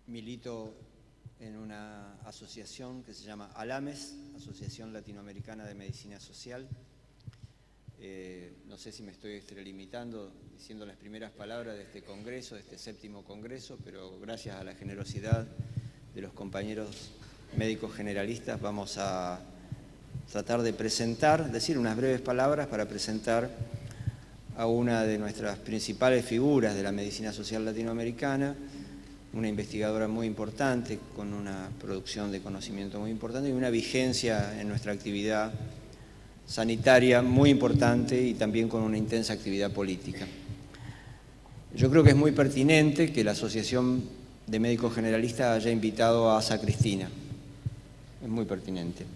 Milito en una asociación que se llama ALAMES, Asociación Latinoamericana de Medicina Social. No sé si me estoy extralimitando diciendo las primeras palabras de este congreso, de este 7º congreso, pero gracias a la generosidad de los compañeros médicos generalistas vamos a tratar de decir unas breves palabras para presentar a una de nuestras principales figuras de la medicina social latinoamericana, una investigadora muy importante, con una producción de conocimiento muy importante y una vigencia en nuestra actividad sanitaria muy importante y también con una intensa actividad política. Yo creo que es muy pertinente que la Asociación de Médicos Generalistas haya invitado a Asa Cristina. Es muy pertinente.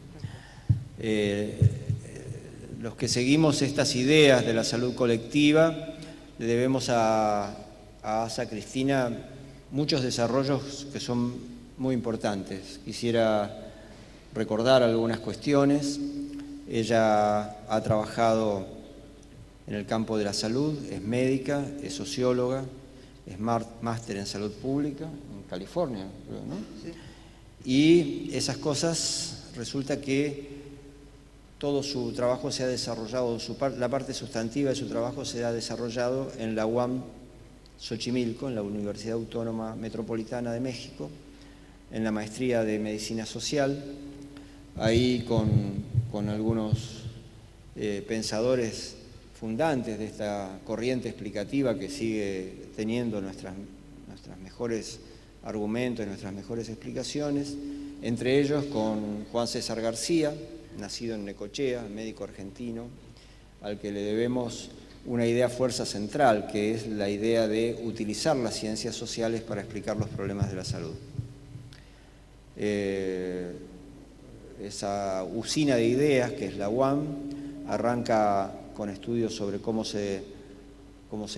Los que seguimos estas ideas de la salud colectiva le debemos a Asa Cristina muchos desarrollos que son muy importantes. Quisiera recordar algunas cuestiones. Ella ha trabajado en el campo de la salud, es médica, es socióloga, es máster en salud pública en California, creo, ¿no? Sí. Y esas cosas resulta que todo su trabajo se ha desarrollado, la parte sustantiva de su trabajo se ha desarrollado en la UAM Xochimilco, en la Universidad Autónoma Metropolitana de México, en la maestría de Medicina Social, ahí con algunos pensadores fundantes de esta corriente explicativa que sigue teniendo nuestros mejores argumentos, nuestras mejores explicaciones, entre ellos con Juan César García, nacido en Necochea, médico argentino, al que le debemos una idea fuerza central, que es la idea de utilizar las ciencias sociales para explicar los problemas de la salud. Esa usina de ideas, que es la UAM, arranca con estudios sobre cómo se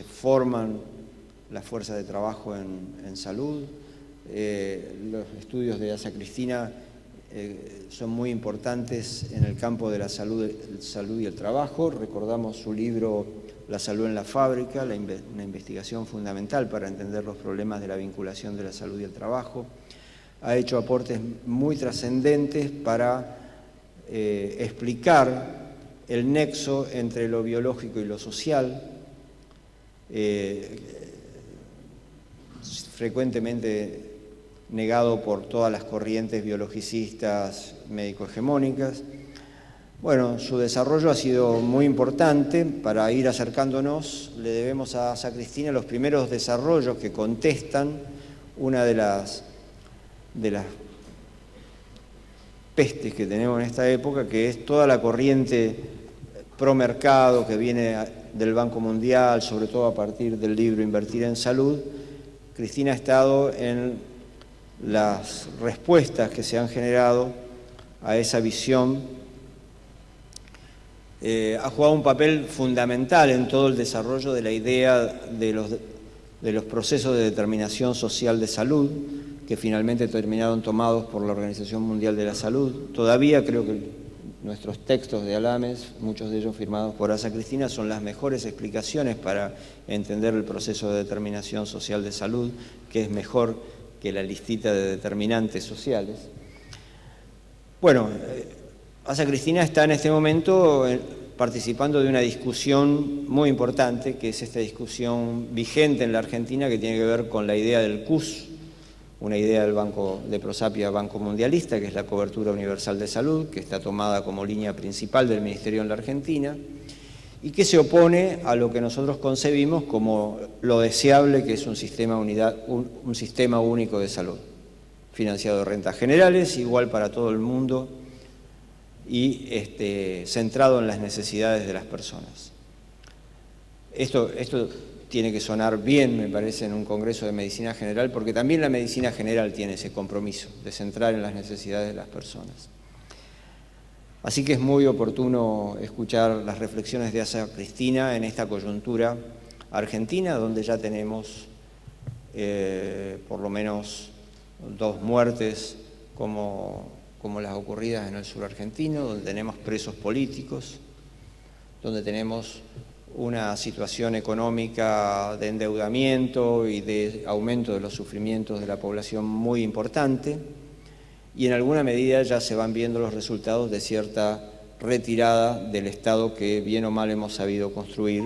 forman las fuerzas de trabajo en salud. Los estudios de Asa Cristina son muy importantes en el campo de la salud y el trabajo. Recordamos su libro La salud en la fábrica, una investigación fundamental para entender los problemas de la vinculación de la salud y el trabajo. Ha hecho aportes muy trascendentes para explicar el nexo entre lo biológico y lo social, frecuentemente negado por todas las corrientes biologicistas médico-hegemónicas. Bueno, su desarrollo ha sido muy importante. Para ir acercándonos, le debemos a Asa Cristina los primeros desarrollos que contestan una de las pestes que tenemos en esta época, que es toda la corriente pro mercado que viene del Banco Mundial, sobre todo a partir del libro Invertir en Salud. Cristina ha estado en las respuestas que se han generado a esa visión, ha jugado un papel fundamental en todo el desarrollo de la idea de los procesos de determinación social de salud, que finalmente terminaron tomados por la Organización Mundial de la Salud. Todavía creo que nuestros textos de ALAMES, muchos de ellos firmados por Asa Cristina, son las mejores explicaciones para entender el proceso de determinación social de salud, que es mejor que la listita de determinantes sociales. Bueno, Asa Cristina está en este momento participando de una discusión muy importante, que es esta discusión vigente en la Argentina, que tiene que ver con la idea del CUS, una idea del Banco de Prosapia, Banco Mundialista, que es la cobertura universal de salud, que está tomada como línea principal del Ministerio en la Argentina, y que se opone a lo que nosotros concebimos como lo deseable, que es un sistema único de salud, financiado de rentas generales, igual para todo el mundo y centrado en las necesidades de las personas. Esto tiene que sonar bien, me parece, en un congreso de medicina general, porque también la medicina general tiene ese compromiso de centrar en las necesidades de las personas. Así que es muy oportuno escuchar las reflexiones de Asa Cristina en esta coyuntura argentina, donde ya tenemos por lo menos 2 muertes como las ocurridas en el sur argentino, donde tenemos presos políticos, donde tenemos una situación económica de endeudamiento y de aumento de los sufrimientos de la población muy importante, y en alguna medida ya se van viendo los resultados de cierta retirada del Estado que bien o mal hemos sabido construir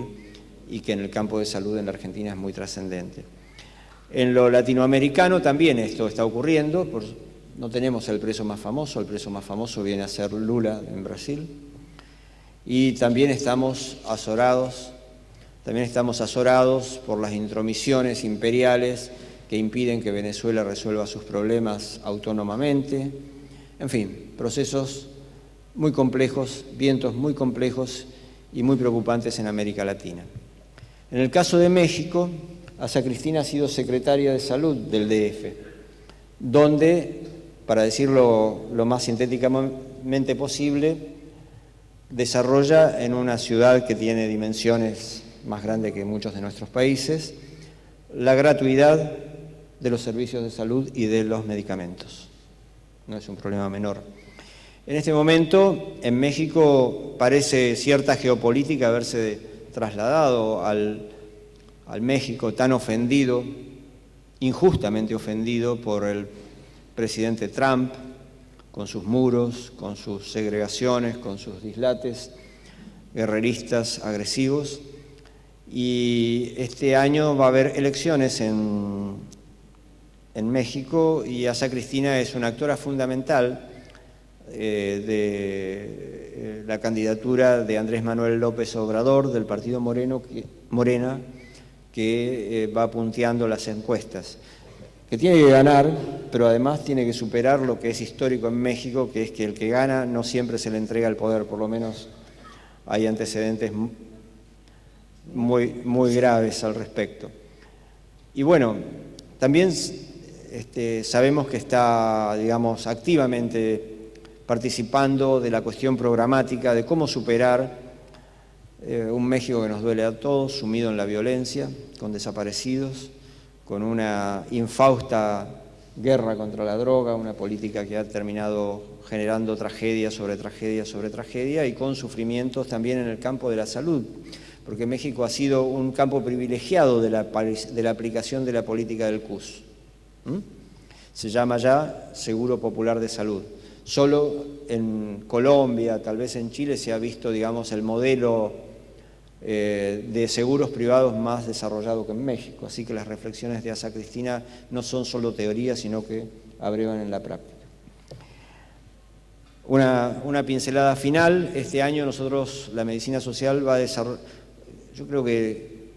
y que en el campo de salud en la Argentina es muy trascendente. En lo latinoamericano también esto está ocurriendo, no tenemos el preso más famoso, el preso más famoso viene a ser Lula en Brasil, y también estamos azorados por las intromisiones imperiales que impiden que Venezuela resuelva sus problemas autónomamente. En fin, procesos muy complejos, vientos muy complejos y muy preocupantes en América Latina. En el caso de México, Asa Cristina ha sido secretaria de Salud del DF, donde, para decirlo lo más sintéticamente posible, desarrolla en una ciudad que tiene dimensiones más grandes que muchos de nuestros países, la gratuidad de los servicios de salud y de los medicamentos. No es un problema menor. En este momento, en México, parece cierta geopolítica haberse trasladado al México tan ofendido, injustamente ofendido por el presidente Trump, con sus muros, con sus segregaciones, con sus dislates guerreristas agresivos. Y este año va a haber elecciones en México y Asa Cristina es una actora fundamental de la candidatura de Andrés Manuel López Obrador del partido Morena, que va punteando las encuestas, que tiene que ganar, pero además tiene que superar lo que es histórico en México, que es que el que gana no siempre se le entrega el poder, por lo menos hay antecedentes muy graves al respecto. Y bueno, también sabemos que está, digamos, activamente participando de la cuestión programática de cómo superar un México que nos duele a todos, sumido en la violencia, con desaparecidos, con una infausta guerra contra la droga, una política que ha terminado generando tragedia sobre tragedia sobre tragedia y con sufrimientos también en el campo de la salud, porque México ha sido un campo privilegiado de la aplicación de la política del CUS. Se llama ya Seguro Popular de Salud. Solo en Colombia, tal vez en Chile, se ha visto, digamos, el modelo de seguros privados más desarrollado que en México. Así que las reflexiones de Asa Cristina no son solo teoría, sino que abrevan en la práctica. Una pincelada final. Este año nosotros, la medicina social, va a desarrollar... Yo creo que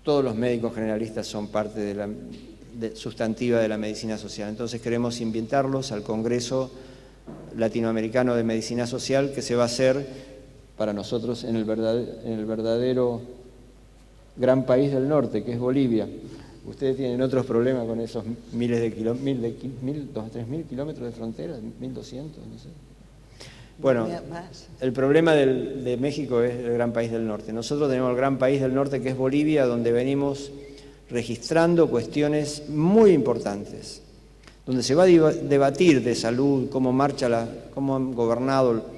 todos los médicos generalistas son parte sustantiva de la medicina social. Entonces queremos invitarlos al Congreso Latinoamericano de Medicina Social, que se va a hacer para nosotros en el verdadero gran país del norte, que es Bolivia. Ustedes tienen otros problemas con esos miles de kilómetros, 3.000 kilómetros de frontera, 1.200, no sé. Bueno, el problema de México es el gran país del norte. Nosotros tenemos el gran país del norte, que es Bolivia, donde venimos registrando cuestiones muy importantes, donde se va a debatir de salud, cómo han gobernado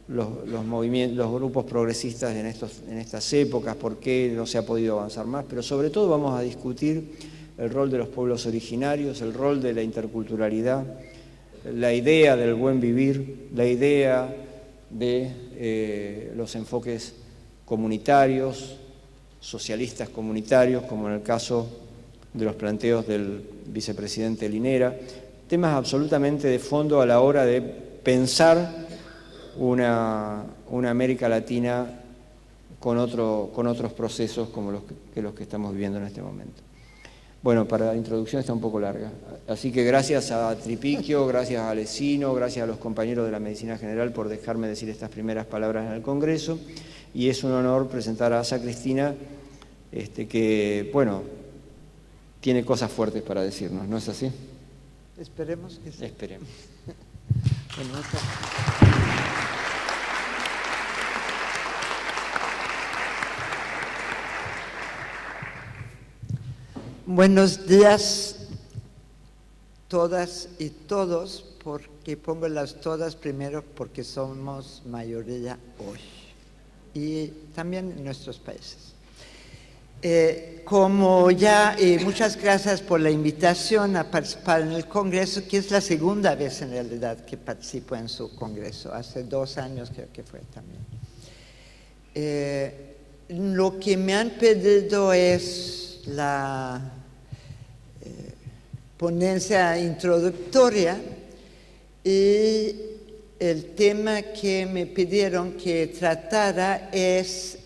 los movimientos, los grupos progresistas en estas épocas, por qué no se ha podido avanzar más, pero sobre todo vamos a discutir el rol de los pueblos originarios, el rol de la interculturalidad, la idea del buen vivir, la idea de los enfoques comunitarios, socialistas comunitarios, como en el caso de los planteos del vicepresidente Linera, temas absolutamente de fondo a la hora de pensar una América Latina con otros procesos como los que estamos viviendo en este momento. Bueno, para la introducción está un poco larga, así que gracias a Tripiquio, gracias a Alessino, gracias a los compañeros de la Medicina General por dejarme decir estas primeras palabras en el Congreso, y es un honor presentar a Asa Cristina, que, bueno, tiene cosas fuertes para decirnos, ¿no es así? Esperemos que sí. Esperemos. Buenos días, todas y todos, porque pongo las todas primero porque somos mayoría hoy. y también en nuestros países. Muchas gracias por la invitación a participar en el Congreso, que es la segunda vez en realidad que participo en su Congreso. Hace 2 años creo que fue también. Lo que me han pedido es la ponencia introductoria, y el tema que me pidieron que tratara es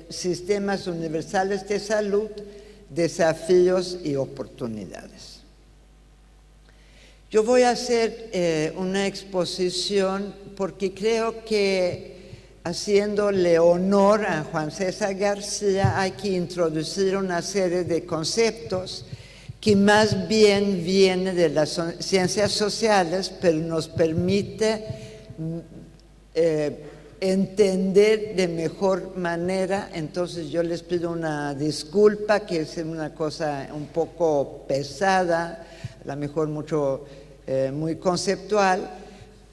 sistemas universales de salud, desafíos y oportunidades. Yo voy a hacer una exposición porque creo que, haciéndole honor a Juan César García, hay que introducir una serie de conceptos que más bien viene de las ciencias sociales, pero nos permite entender de mejor manera. Entonces yo les pido una disculpa, que es una cosa un poco pesada, a lo mejor muy conceptual,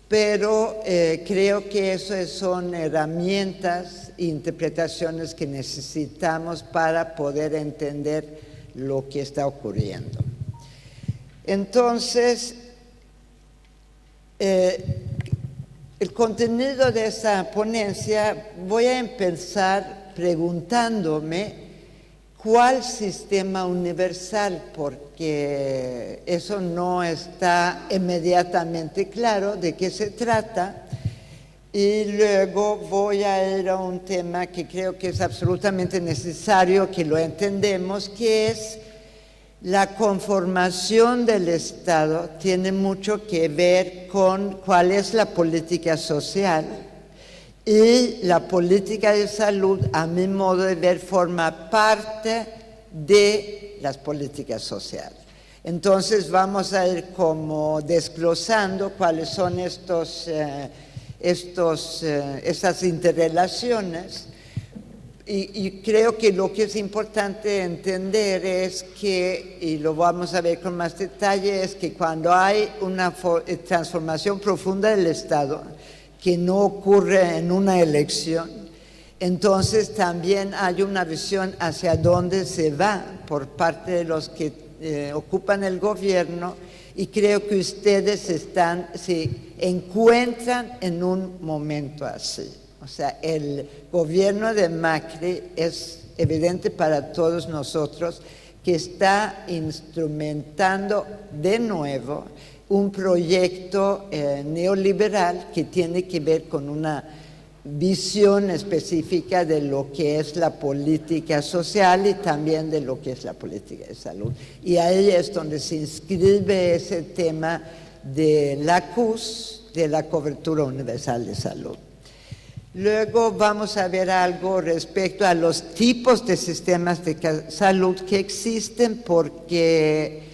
pero creo que eso son herramientas e interpretaciones que necesitamos para poder entender lo que está ocurriendo. Entonces, el contenido de esa ponencia, voy a empezar preguntándome cuál sistema universal, porque eso no está inmediatamente claro de qué se trata. Y luego voy a ir a un tema que creo que es absolutamente necesario que lo entendamos, que es la conformación del Estado. Tiene mucho que ver con cuál es la política social, y la política de salud, a mi modo de ver, forma parte de las políticas sociales. Entonces vamos a ir como desglosando cuáles son estas interrelaciones, y creo que lo que es importante entender es que, y lo vamos a ver con más detalle, es que cuando hay una transformación profunda del Estado, que no ocurre en una elección, entonces también hay una visión hacia dónde se va por parte de los que ocupan el gobierno, y creo que ustedes se encuentran en un momento así. O sea, el gobierno de Macri es evidente para todos nosotros que está instrumentando de nuevo un proyecto neoliberal que tiene que ver con una visión específica de lo que es la política social y también de lo que es la política de salud. Y ahí es donde se inscribe ese tema de la CUS, de la cobertura universal de salud. Luego vamos a ver algo respecto a los tipos de sistemas de salud que existen, porque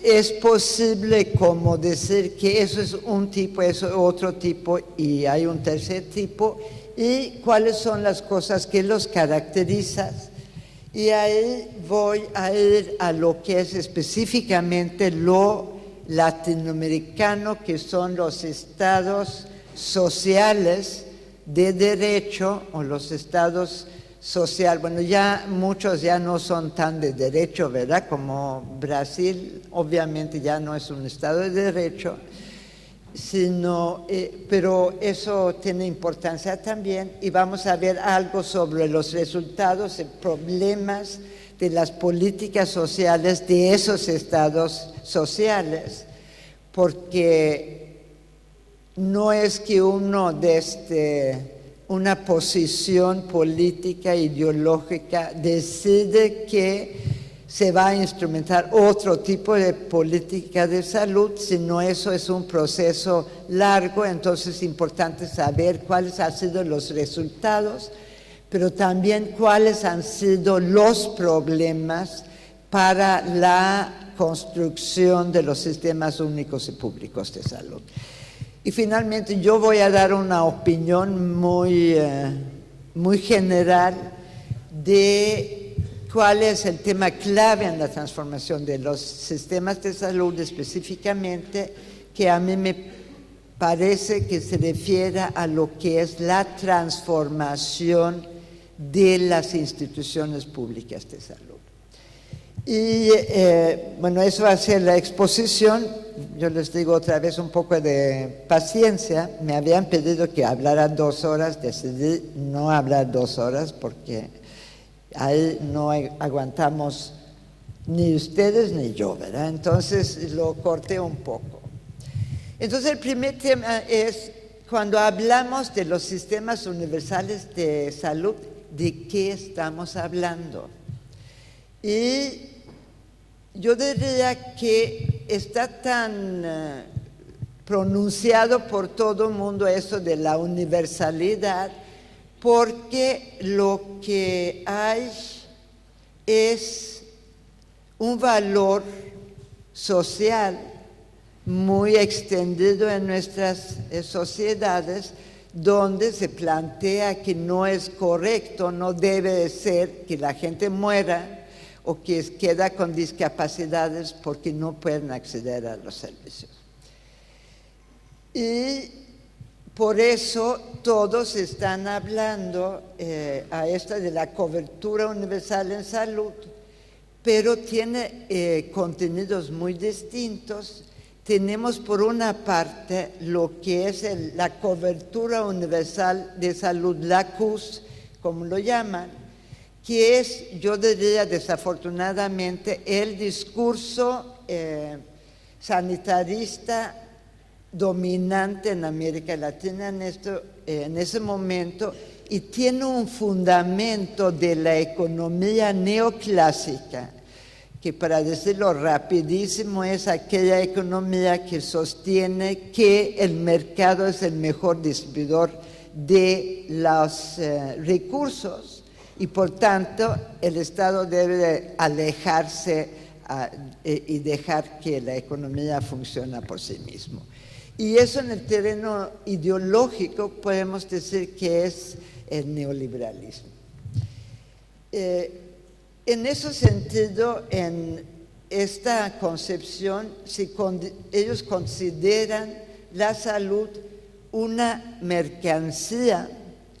es posible como decir que eso es un tipo, eso es otro tipo, y hay un tercer tipo, y cuáles son las cosas que los caracterizan. Y ahí voy a ir a lo que es específicamente lo latinoamericano, que son los estados sociales de derecho, o los estados sociales. Bueno, ya muchos ya no son tan de derecho, ¿verdad? Como Brasil, obviamente ya no es un estado de derecho, pero eso tiene importancia también, y vamos a ver algo sobre los resultados y problemas de las políticas sociales de esos estados sociales, porque no es que uno desde una posición política, ideológica, decide que se va a instrumentar otro tipo de política de salud, sino eso es un proceso largo. Entonces es importante saber cuáles han sido los resultados, pero también cuáles han sido los problemas para la construcción de los sistemas únicos y públicos de salud. Y finalmente yo voy a dar una opinión muy general de cuál es el tema clave en la transformación de los sistemas de salud específicamente, que a mí me parece que se refiere a lo que es la transformación de las instituciones públicas de salud. Y bueno, eso va a ser la exposición. Yo les digo otra vez un poco de paciencia. Me habían pedido que hablara 2 horas, decidí no hablar 2 horas porque ahí no aguantamos ni ustedes ni yo, ¿verdad? Entonces lo corté un poco. Entonces el primer tema es, cuando hablamos de los sistemas universales de salud, ¿de qué estamos hablando? Y yo diría que está tan pronunciado por todo el mundo eso de la universalidad, porque lo que hay es un valor social muy extendido en nuestras sociedades, donde se plantea que no es correcto, no debe de ser que la gente muera o que queda con discapacidades porque no pueden acceder a los servicios. Y por eso todos están hablando a esta de la cobertura universal en salud, pero tiene contenidos muy distintos. Tenemos por una parte lo que es la cobertura universal de salud, la CUS, como lo llaman, que es, yo diría desafortunadamente, el discurso sanitarista dominante en América Latina en ese momento, y tiene un fundamento de la economía neoclásica, que para decirlo rapidísimo es aquella economía que sostiene que el mercado es el mejor distribuidor de los recursos, y por tanto el Estado debe de alejarse y dejar que la economía funcione por sí mismo. Y eso en el terreno ideológico podemos decir que es el neoliberalismo. En ese sentido, en esta concepción, ellos consideran la salud una mercancía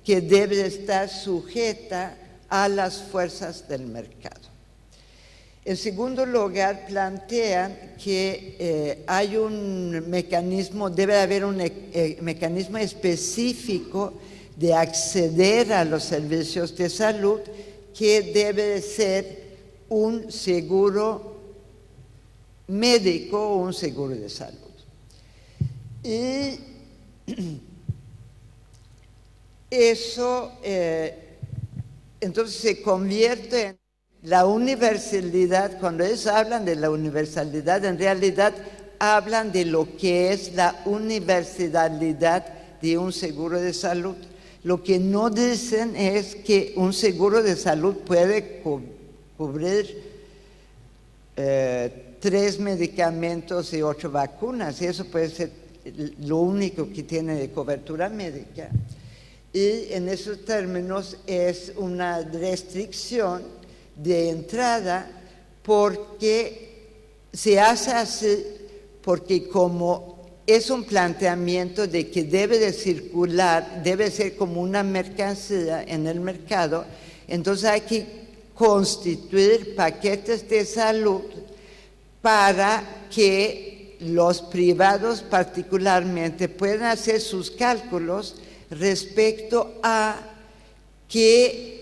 que debe estar sujeta a las fuerzas del mercado. En segundo lugar, plantean que hay un mecanismo, debe haber un mecanismo específico de acceder a los servicios de salud, que debe ser un seguro médico o un seguro de salud. Y eso entonces se convierte en la universalidad. Cuando ellos hablan de la universalidad, en realidad hablan de lo que es la universalidad de un seguro de salud. Lo que no dicen es que un seguro de salud puede cubrir 3 medicamentos y 8 vacunas, y eso puede ser lo único que tiene de cobertura médica. Y en esos términos es una restricción de entrada, porque se hace así porque como es un planteamiento de que debe de circular, debe ser como una mercancía en el mercado, entonces hay que constituir paquetes de salud para que los privados particularmente puedan hacer sus cálculos respecto a qué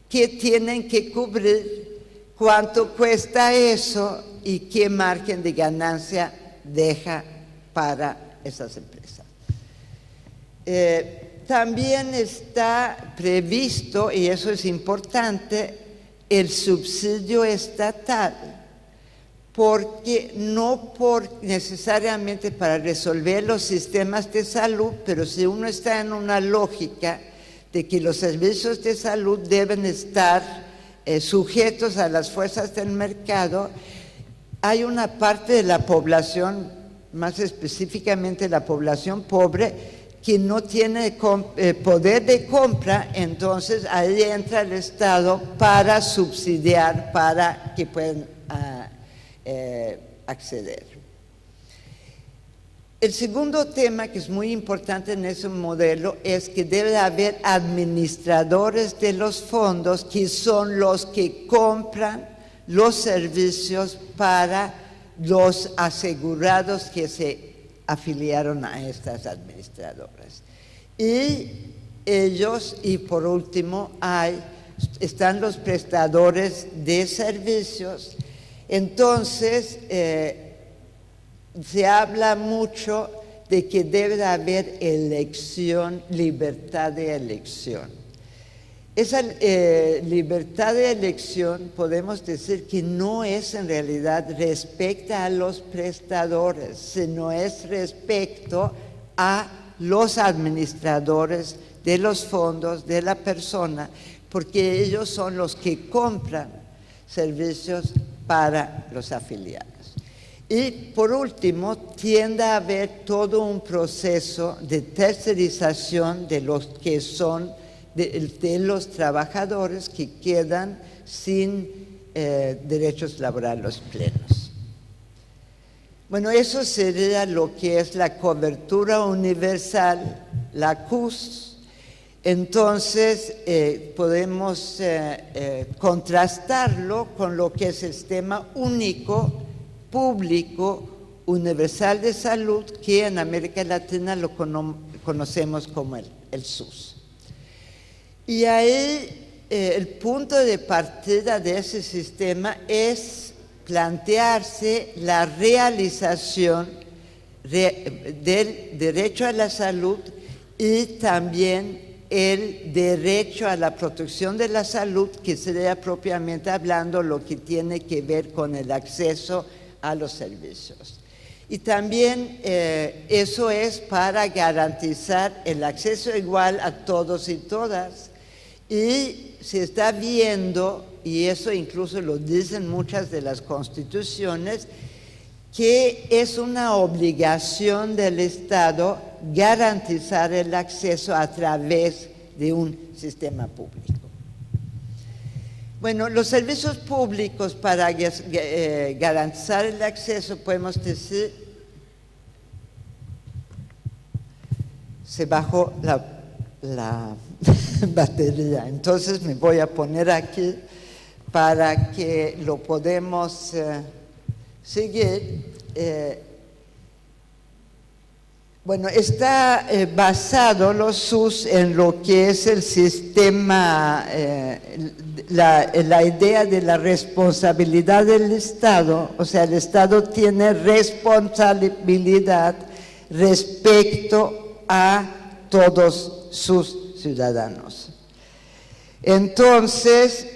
tienen que cubrir, cuánto cuesta eso y qué margen de ganancia deja para esas empresas. También está previsto, y eso es importante, el subsidio estatal, porque no necesariamente para resolver los sistemas de salud, pero si uno está en una lógica de que los servicios de salud deben estar sujetos a las fuerzas del mercado, hay una parte de la población, más específicamente la población pobre, que no tiene poder de compra, entonces ahí entra el Estado para subsidiar, para que puedan acceder. El segundo tema que es muy importante en ese modelo es que debe haber administradores de los fondos que son los que compran los servicios para los asegurados que se afiliaron a estas administradoras. Y ellos, y por último, están los prestadores de servicios. Entonces, se habla mucho de que debe de haber elección, libertad de elección. Esa libertad de elección podemos decir que no es en realidad respecto a los prestadores, sino es respecto a los administradores de los fondos de la persona, porque ellos son los que compran servicios para los afiliados. Y por último, tiende a haber todo un proceso de tercerización de los que son de los trabajadores que quedan sin derechos laborales plenos. Bueno, eso sería lo que es la cobertura universal, la CUS. Entonces, podemos contrastarlo con lo que es el sistema único, público, universal de salud, que en América Latina lo conocemos como el SUS. Y ahí el punto de partida de ese sistema es plantearse la realización del derecho a la salud y también el derecho a la protección de la salud, que sería propiamente hablando lo que tiene que ver con el acceso a los servicios. Y también eso es para garantizar el acceso igual a todos y todas. Y se está viendo, y eso incluso lo dicen muchas de las constituciones, que es una obligación del Estado garantizar el acceso a través de un sistema público. Bueno, los servicios públicos para garantizar el acceso, podemos decir, se bajó la batería. Entonces me voy a poner aquí para que lo podamos seguir. Bueno, está basado los SUS en lo que es el sistema, la idea de la responsabilidad del Estado. O sea, el Estado tiene responsabilidad respecto a todos sus ciudadanos. Entonces,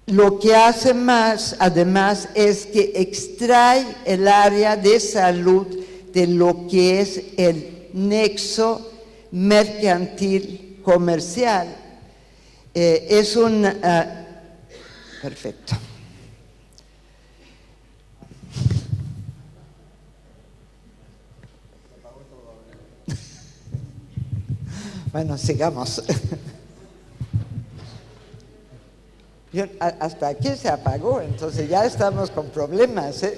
lo que hace más, además, es que extrae el área de salud de lo que es el nexo mercantil comercial. Es un... perfecto. Bueno, sigamos. Hasta aquí se apagó, entonces ya estamos con problemas, ¿eh?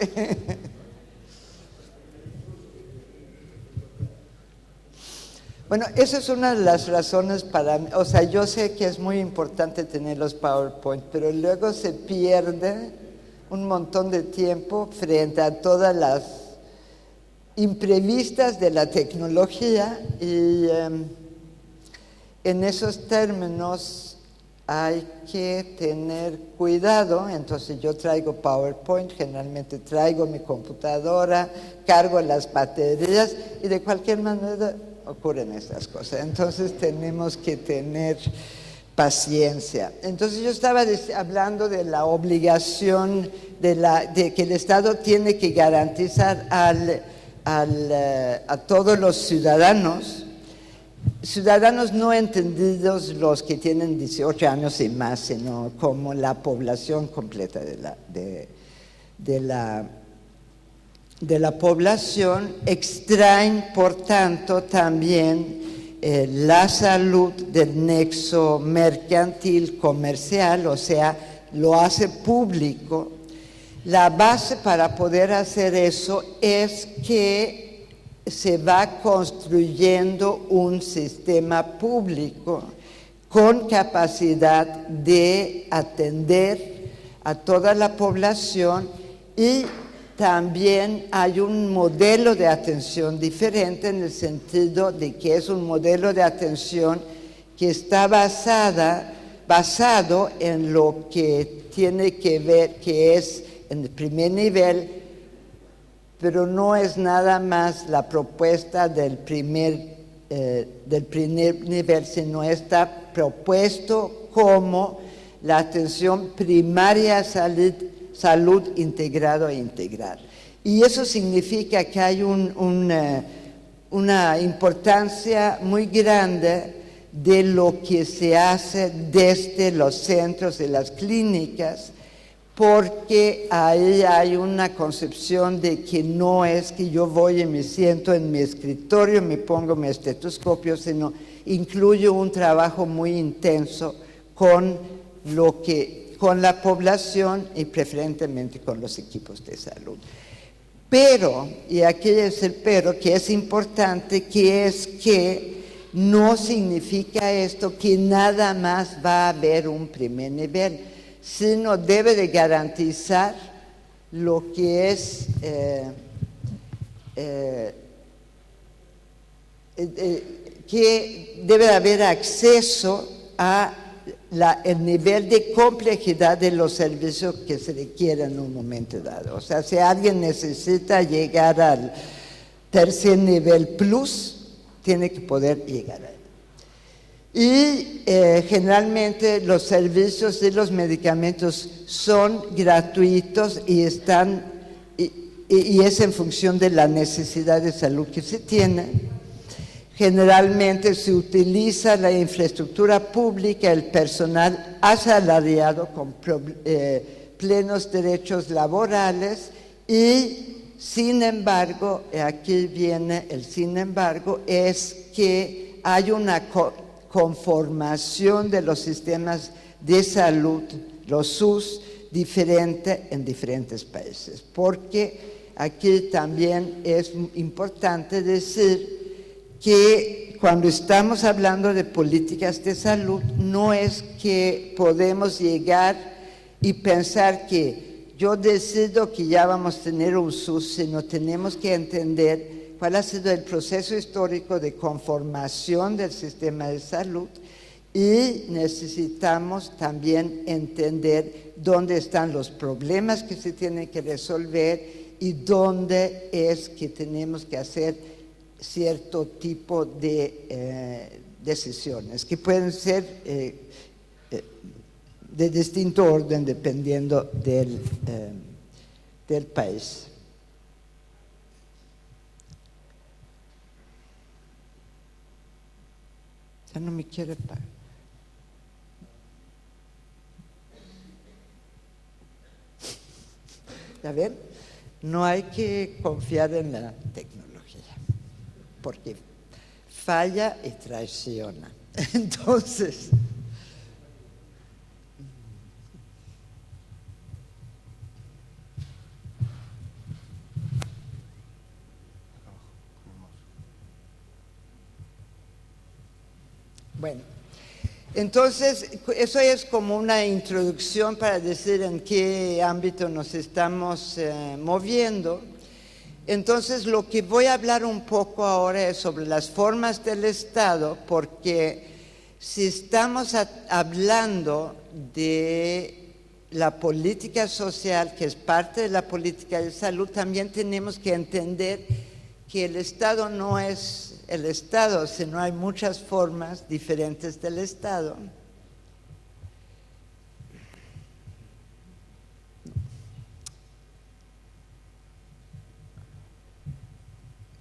Bueno, esa es una de las razones para mí. O sea, yo sé que es muy importante tener los PowerPoint, pero luego se pierde un montón de tiempo frente a todas las imprevistas de la tecnología y en esos términos hay que tener cuidado. Entonces yo traigo PowerPoint, generalmente traigo mi computadora, cargo las baterías y de cualquier manera ocurren estas cosas. Entonces tenemos que tener paciencia. Entonces yo estaba hablando de la obligación de que el Estado tiene que garantizar a todos los ciudadanos no entendidos los que tienen 18 años y más, sino como la población completa de la población, extraen, por tanto, también la salud del nexo mercantil comercial, o sea, lo hace público. La base para poder hacer eso es que se va construyendo un sistema público con capacidad de atender a toda la población, y también hay un modelo de atención diferente en el sentido de que es un modelo de atención que está basado en lo que tiene que ver, que es en el primer nivel, pero no es nada más la propuesta del primer nivel, sino está propuesto como la atención primaria, salud integrado e integral. Y eso significa que hay una importancia muy grande de lo que se hace desde los centros de las clínicas, porque ahí hay una concepción de que no es que yo voy y me siento en mi escritorio, me pongo mi estetoscopio, sino incluye un trabajo muy intenso con la población y preferentemente con los equipos de salud. Pero, y aquí es el pero, que es importante, que es que no significa esto que nada más va a haber un primer nivel, sino debe de garantizar lo que es que debe de haber acceso a el nivel de complejidad de los servicios que se requieren en un momento dado. O sea, si alguien necesita llegar al tercer nivel plus, tiene que poder llegar a él. Y generalmente los servicios y los medicamentos son gratuitos y es en función de la necesidad de salud que se tiene. Generalmente se utiliza la infraestructura pública, el personal asalariado con plenos derechos laborales, y sin embargo, aquí viene el sin embargo, es que hay una conformación de los sistemas de salud, los SUS, diferente en diferentes países, porque aquí también es importante decir que cuando estamos hablando de políticas de salud, no es que podemos llegar y pensar que yo decido que ya vamos a tener un SUS, sino tenemos que entender cuál ha sido el proceso histórico de conformación del sistema de salud, y necesitamos también entender dónde están los problemas que se tienen que resolver y dónde es que tenemos que hacer cierto tipo de decisiones que pueden ser de distinto orden dependiendo del país. Ya no me quiere parar. ¿Ya ven? No hay que confiar en la tecnología, porque falla y traiciona. Entonces, bueno, entonces eso es como una introducción para decir en qué ámbito nos estamos moviendo. Entonces, lo que voy a hablar un poco ahora es sobre las formas del Estado, porque si estamos hablando de la política social, que es parte de la política de salud, también tenemos que entender que el Estado no es el Estado, sino hay muchas formas diferentes del Estado.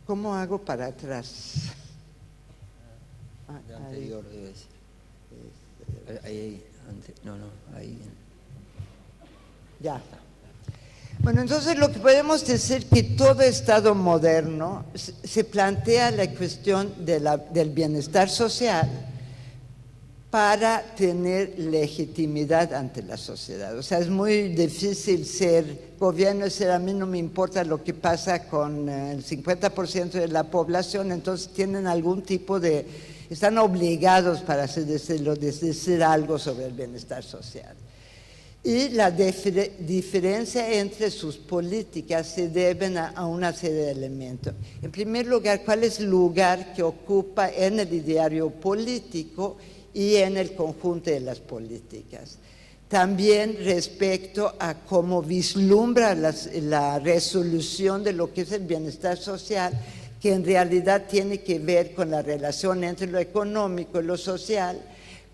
¿Cómo hago para atrás? Anterior, debe ser. Ahí, ahí. Ya. Bueno, entonces lo que podemos decir que todo Estado moderno se plantea la cuestión del bienestar social para tener legitimidad ante la sociedad. O sea, es muy difícil ser gobierno y ser a mí no me importa lo que pasa con el 50% de la población, entonces tienen algún tipo de, están obligados para así decirlo, de decir algo sobre el bienestar social. Y la diferencia entre sus políticas se deben a una serie de elementos. En primer lugar, ¿cuál es el lugar que ocupa en el ideario político y en el conjunto de las políticas? También respecto a cómo vislumbra la resolución de lo que es el bienestar social, que en realidad tiene que ver con la relación entre lo económico y lo social,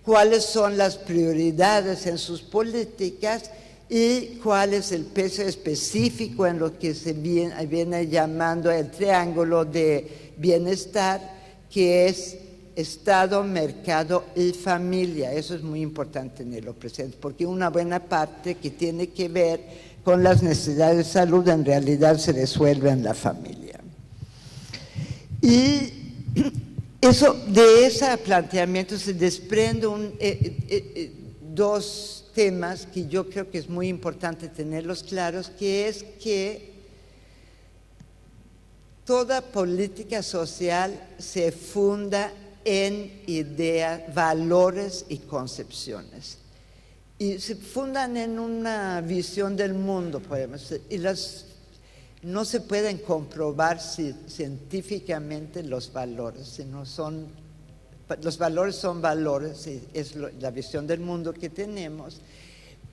cuáles son las prioridades en sus políticas y cuál es el peso específico en lo que se viene llamando el triángulo de bienestar, que es Estado, mercado y familia. Eso es muy importante tenerlo presente, porque una buena parte que tiene que ver con las necesidades de salud en realidad se resuelve en la familia. Y de ese planteamiento se desprende dos temas que yo creo que es muy importante tenerlos claros, que es que toda política social se funda en ideas, valores y concepciones. Y se fundan en una visión del mundo, podemos decir, y no se pueden comprobar científicamente los valores, sino los valores son valores, y es la visión del mundo que tenemos,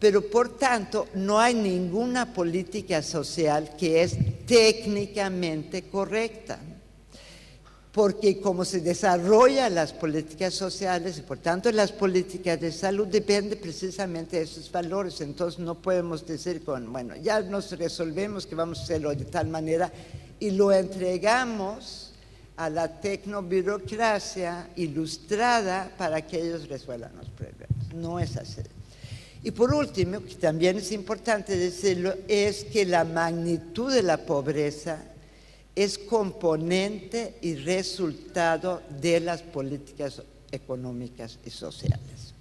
pero por tanto no hay ninguna política social que es técnicamente correcta, porque como se desarrollan las políticas sociales y por tanto las políticas de salud depende precisamente de esos valores. Entonces no podemos decir bueno, ya nos resolvemos que vamos a hacerlo de tal manera y lo entregamos a la tecnoburocracia ilustrada para que ellos resuelvan los problemas. No es así. Y por último, que también es importante decirlo, es que la magnitud de la pobreza es componente y resultado de las políticas económicas y sociales.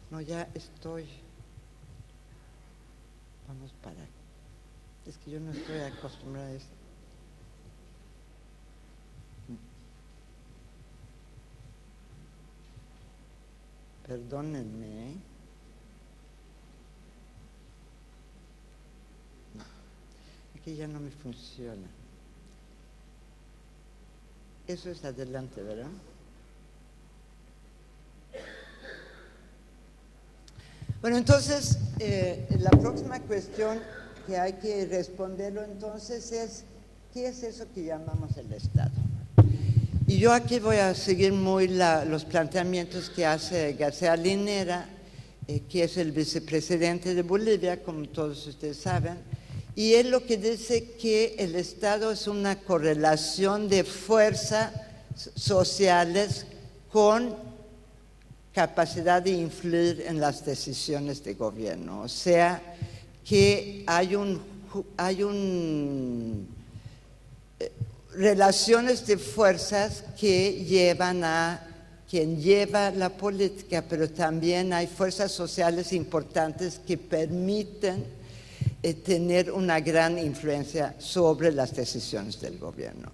No, ya estoy. Vamos para. Es que yo no estoy acostumbrada a esto. Perdónenme, ¿eh? Aquí ya no me funciona. Eso es adelante, ¿verdad? Bueno, entonces, la próxima cuestión que hay que responderlo entonces es, ¿qué es eso que llamamos el Estado? Y yo aquí voy a seguir muy los planteamientos que hace García Linera, que es el vicepresidente de Bolivia, como todos ustedes saben, y él lo que dice que el Estado es una correlación de fuerzas sociales con capacidad de influir en las decisiones de gobierno. O sea, que hay relaciones de fuerzas que llevan a quien lleva la política, pero también hay fuerzas sociales importantes que permiten tener una gran influencia sobre las decisiones del gobierno.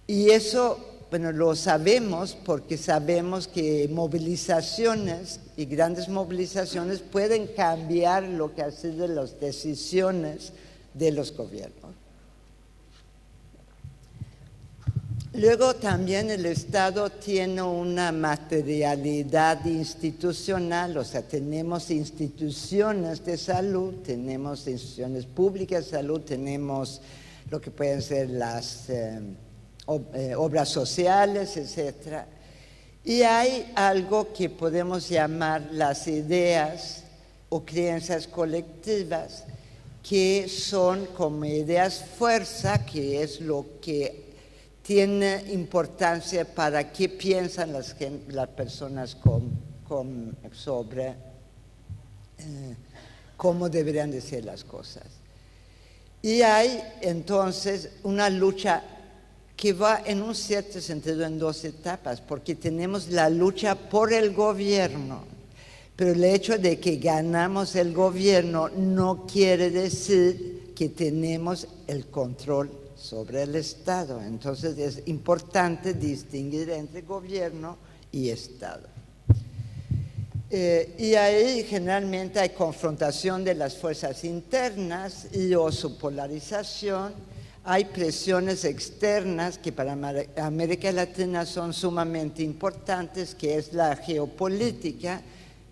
Y eso, bueno, lo sabemos porque sabemos que movilizaciones y grandes movilizaciones pueden cambiar lo que han sido las decisiones de los gobiernos. Luego también el Estado tiene una materialidad institucional, o sea, tenemos instituciones de salud, tenemos instituciones públicas de salud, tenemos lo que pueden ser las obras sociales, etc. Y hay algo que podemos llamar las ideas o creencias colectivas, que son como ideas fuerza, que es lo que tiene importancia para qué piensan las personas sobre cómo deberían de ser las cosas. Y hay entonces una lucha que va en un cierto sentido en dos etapas, porque tenemos la lucha por el gobierno, pero el hecho de que ganamos el gobierno no quiere decir que tenemos el control sobre el Estado. Entonces es importante distinguir entre gobierno y Estado. Y ahí generalmente hay confrontación de las fuerzas internas y o su polarización. Hay presiones externas que para América Latina son sumamente importantes, que es la geopolítica.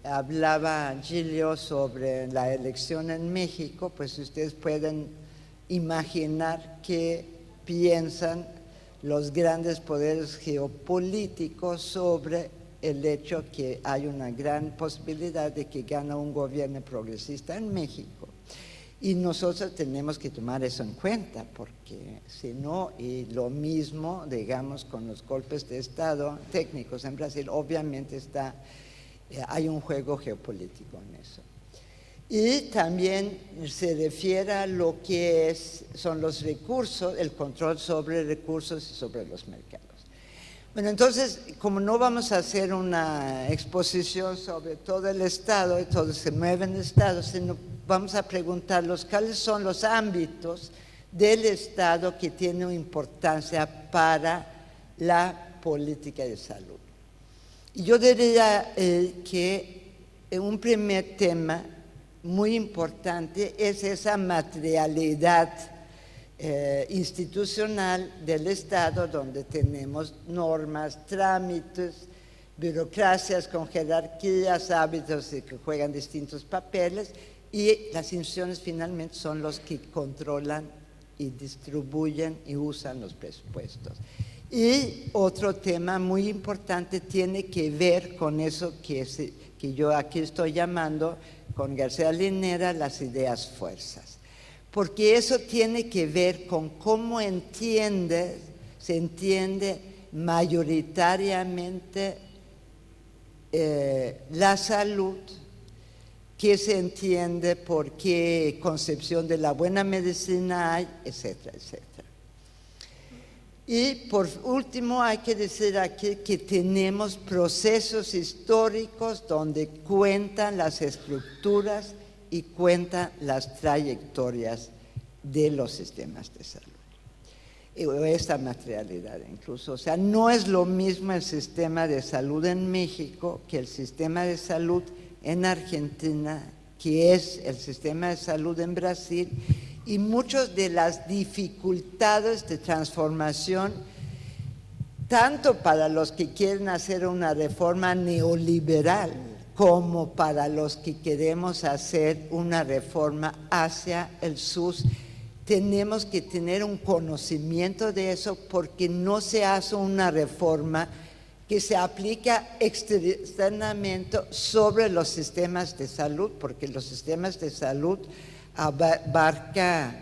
Hablaba Gilio sobre la elección en México, pues ustedes pueden imaginar qué piensan los grandes poderes geopolíticos sobre el hecho que hay una gran posibilidad de que gane un gobierno progresista en México. Y nosotros tenemos que tomar eso en cuenta, porque si no, y lo mismo, digamos, con los golpes de Estado técnicos en Brasil, obviamente hay un juego geopolítico en eso. Y también se refiere a lo que son los recursos, el control sobre recursos y sobre los mercados. Bueno, entonces, como no vamos a hacer una exposición sobre todo el Estado y todo se mueve en el Estado, sino vamos a preguntarlos cuáles son los ámbitos del Estado que tienen importancia para la política de salud. Y yo diría que un primer tema muy importante es esa materialidad institucional del Estado, donde tenemos normas, trámites, burocracias con jerarquías, hábitos que juegan distintos papeles, y las instituciones finalmente son los que controlan y distribuyen y usan los presupuestos. Y otro tema muy importante tiene que ver con eso que yo aquí estoy llamando, con García Linera, las ideas fuerzas. Porque eso tiene que ver con cómo se entiende mayoritariamente la salud, qué se entiende, por qué concepción de la buena medicina hay, etcétera, etcétera. Y por último hay que decir aquí que tenemos procesos históricos donde cuentan las estructuras y cuentan las trayectorias de los sistemas de salud. Esta materialidad incluso. O sea, no es lo mismo el sistema de salud en México que el sistema de salud en Argentina, que es el sistema de salud en Brasil, y muchas de las dificultades de transformación, tanto para los que quieren hacer una reforma neoliberal, como para los que queremos hacer una reforma hacia el SUS, tenemos que tener un conocimiento de eso, porque no se hace una reforma que se aplica externamente sobre los sistemas de salud, porque los sistemas de salud abarca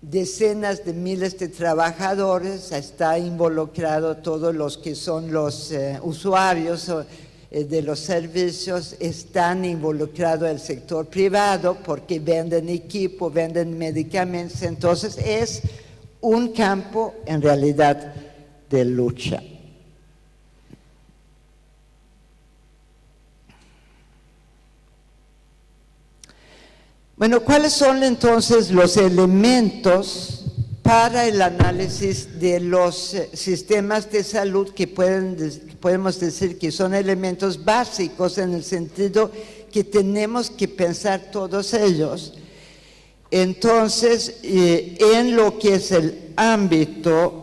decenas de miles de trabajadores, está involucrado todos los que son los usuarios de los servicios, están involucrados el sector privado porque venden equipo, venden medicamentos, entonces es un campo en realidad de lucha. Bueno, ¿cuáles son entonces los elementos para el análisis de los sistemas de salud que podemos decir que son elementos básicos en el sentido que tenemos que pensar todos ellos? Entonces, en lo que es el ámbito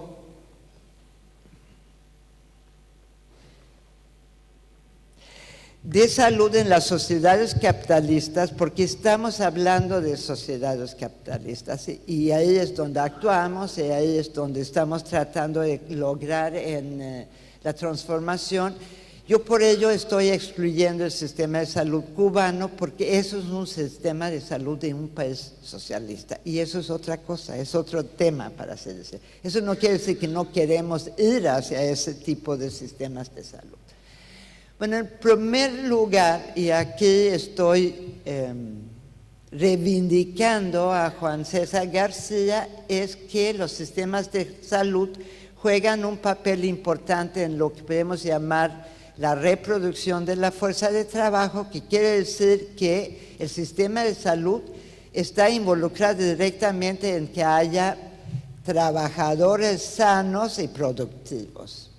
de salud en las sociedades capitalistas, porque estamos hablando de sociedades capitalistas y ahí es donde actuamos y ahí es donde estamos tratando de lograr en la transformación. Yo por ello estoy excluyendo el sistema de salud cubano, porque eso es un sistema de salud de un país socialista y eso es otra cosa, es otro tema para hacer eso. Eso no quiere decir que no queremos ir hacia ese tipo de sistemas de salud. Bueno, en primer lugar, y aquí estoy reivindicando a Juan César García es que los sistemas de salud juegan un papel importante en lo que podemos llamar la reproducción de la fuerza de trabajo, que quiere decir que el sistema de salud está involucrado directamente en que haya trabajadores sanos y productivos.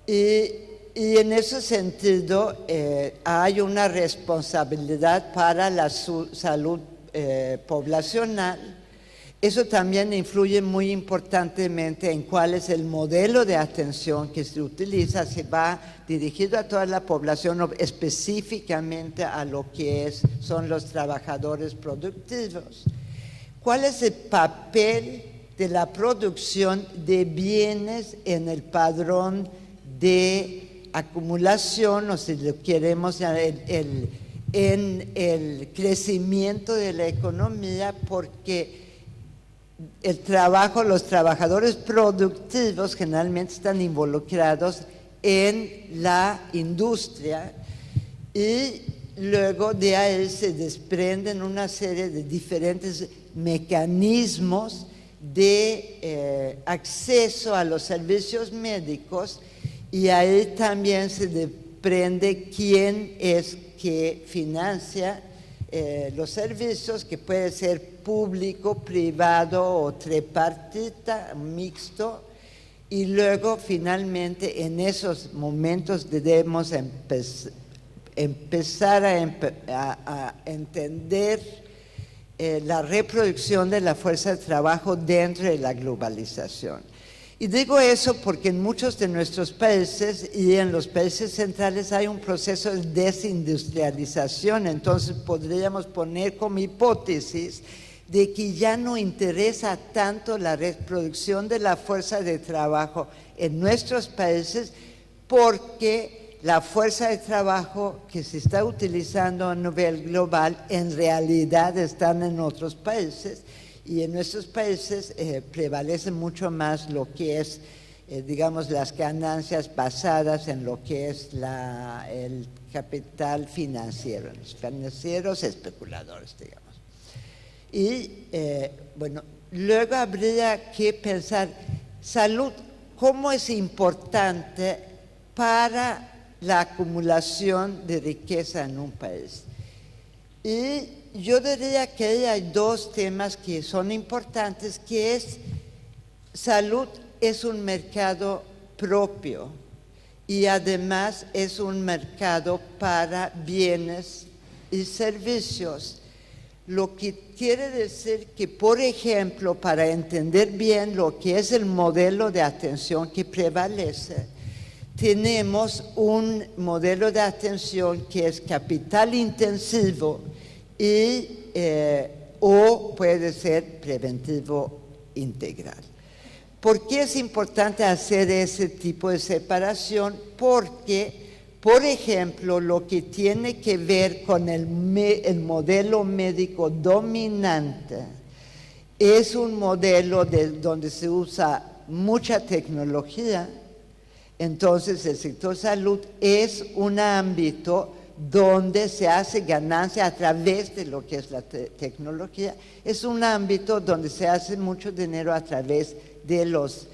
Y en ese sentido hay una responsabilidad para la salud poblacional. Eso también influye muy importantemente en cuál es el modelo de atención que se utiliza, si va dirigido a toda la población o específicamente a lo que son los trabajadores productivos. ¿Cuál es el papel de la producción de bienes en el padrón de acumulación, o si lo queremos en el crecimiento de la economía? Porque los trabajadores productivos generalmente están involucrados en la industria y luego de ahí se desprenden una serie de diferentes mecanismos de acceso a los servicios médicos, y ahí también se desprende quién es que financia los servicios, que puede ser público, privado o tripartita, mixto. Y luego finalmente en esos momentos debemos empezar a entender la reproducción de la fuerza de trabajo dentro de la globalización. Y digo eso porque en muchos de nuestros países y en los países centrales hay un proceso de desindustrialización. Entonces podríamos poner como hipótesis de que ya no interesa tanto la reproducción de la fuerza de trabajo en nuestros países, porque la fuerza de trabajo que se está utilizando a nivel global en realidad están en otros países. Y en nuestros países prevalece mucho más lo que es, digamos, las ganancias basadas en lo que es el capital financiero, los financieros especuladores, digamos. Y, bueno, luego habría que pensar, salud, ¿cómo es importante para la acumulación de riqueza en un país? Y yo diría que hay dos temas que son importantes, que es salud es un mercado propio y además es un mercado para bienes y servicios. Lo que quiere decir que, por ejemplo, para entender bien lo que es el modelo de atención que prevalece, tenemos un modelo de atención que es capital intensivo o puede ser preventivo integral. ¿Por qué es importante hacer ese tipo de separación? Porque, por ejemplo, lo que tiene que ver con el modelo médico dominante es un modelo donde se usa mucha tecnología. Entonces, el sector salud es un ámbito donde se hace ganancia a través de lo que es la tecnología. Es un ámbito donde se hace mucho dinero a través de los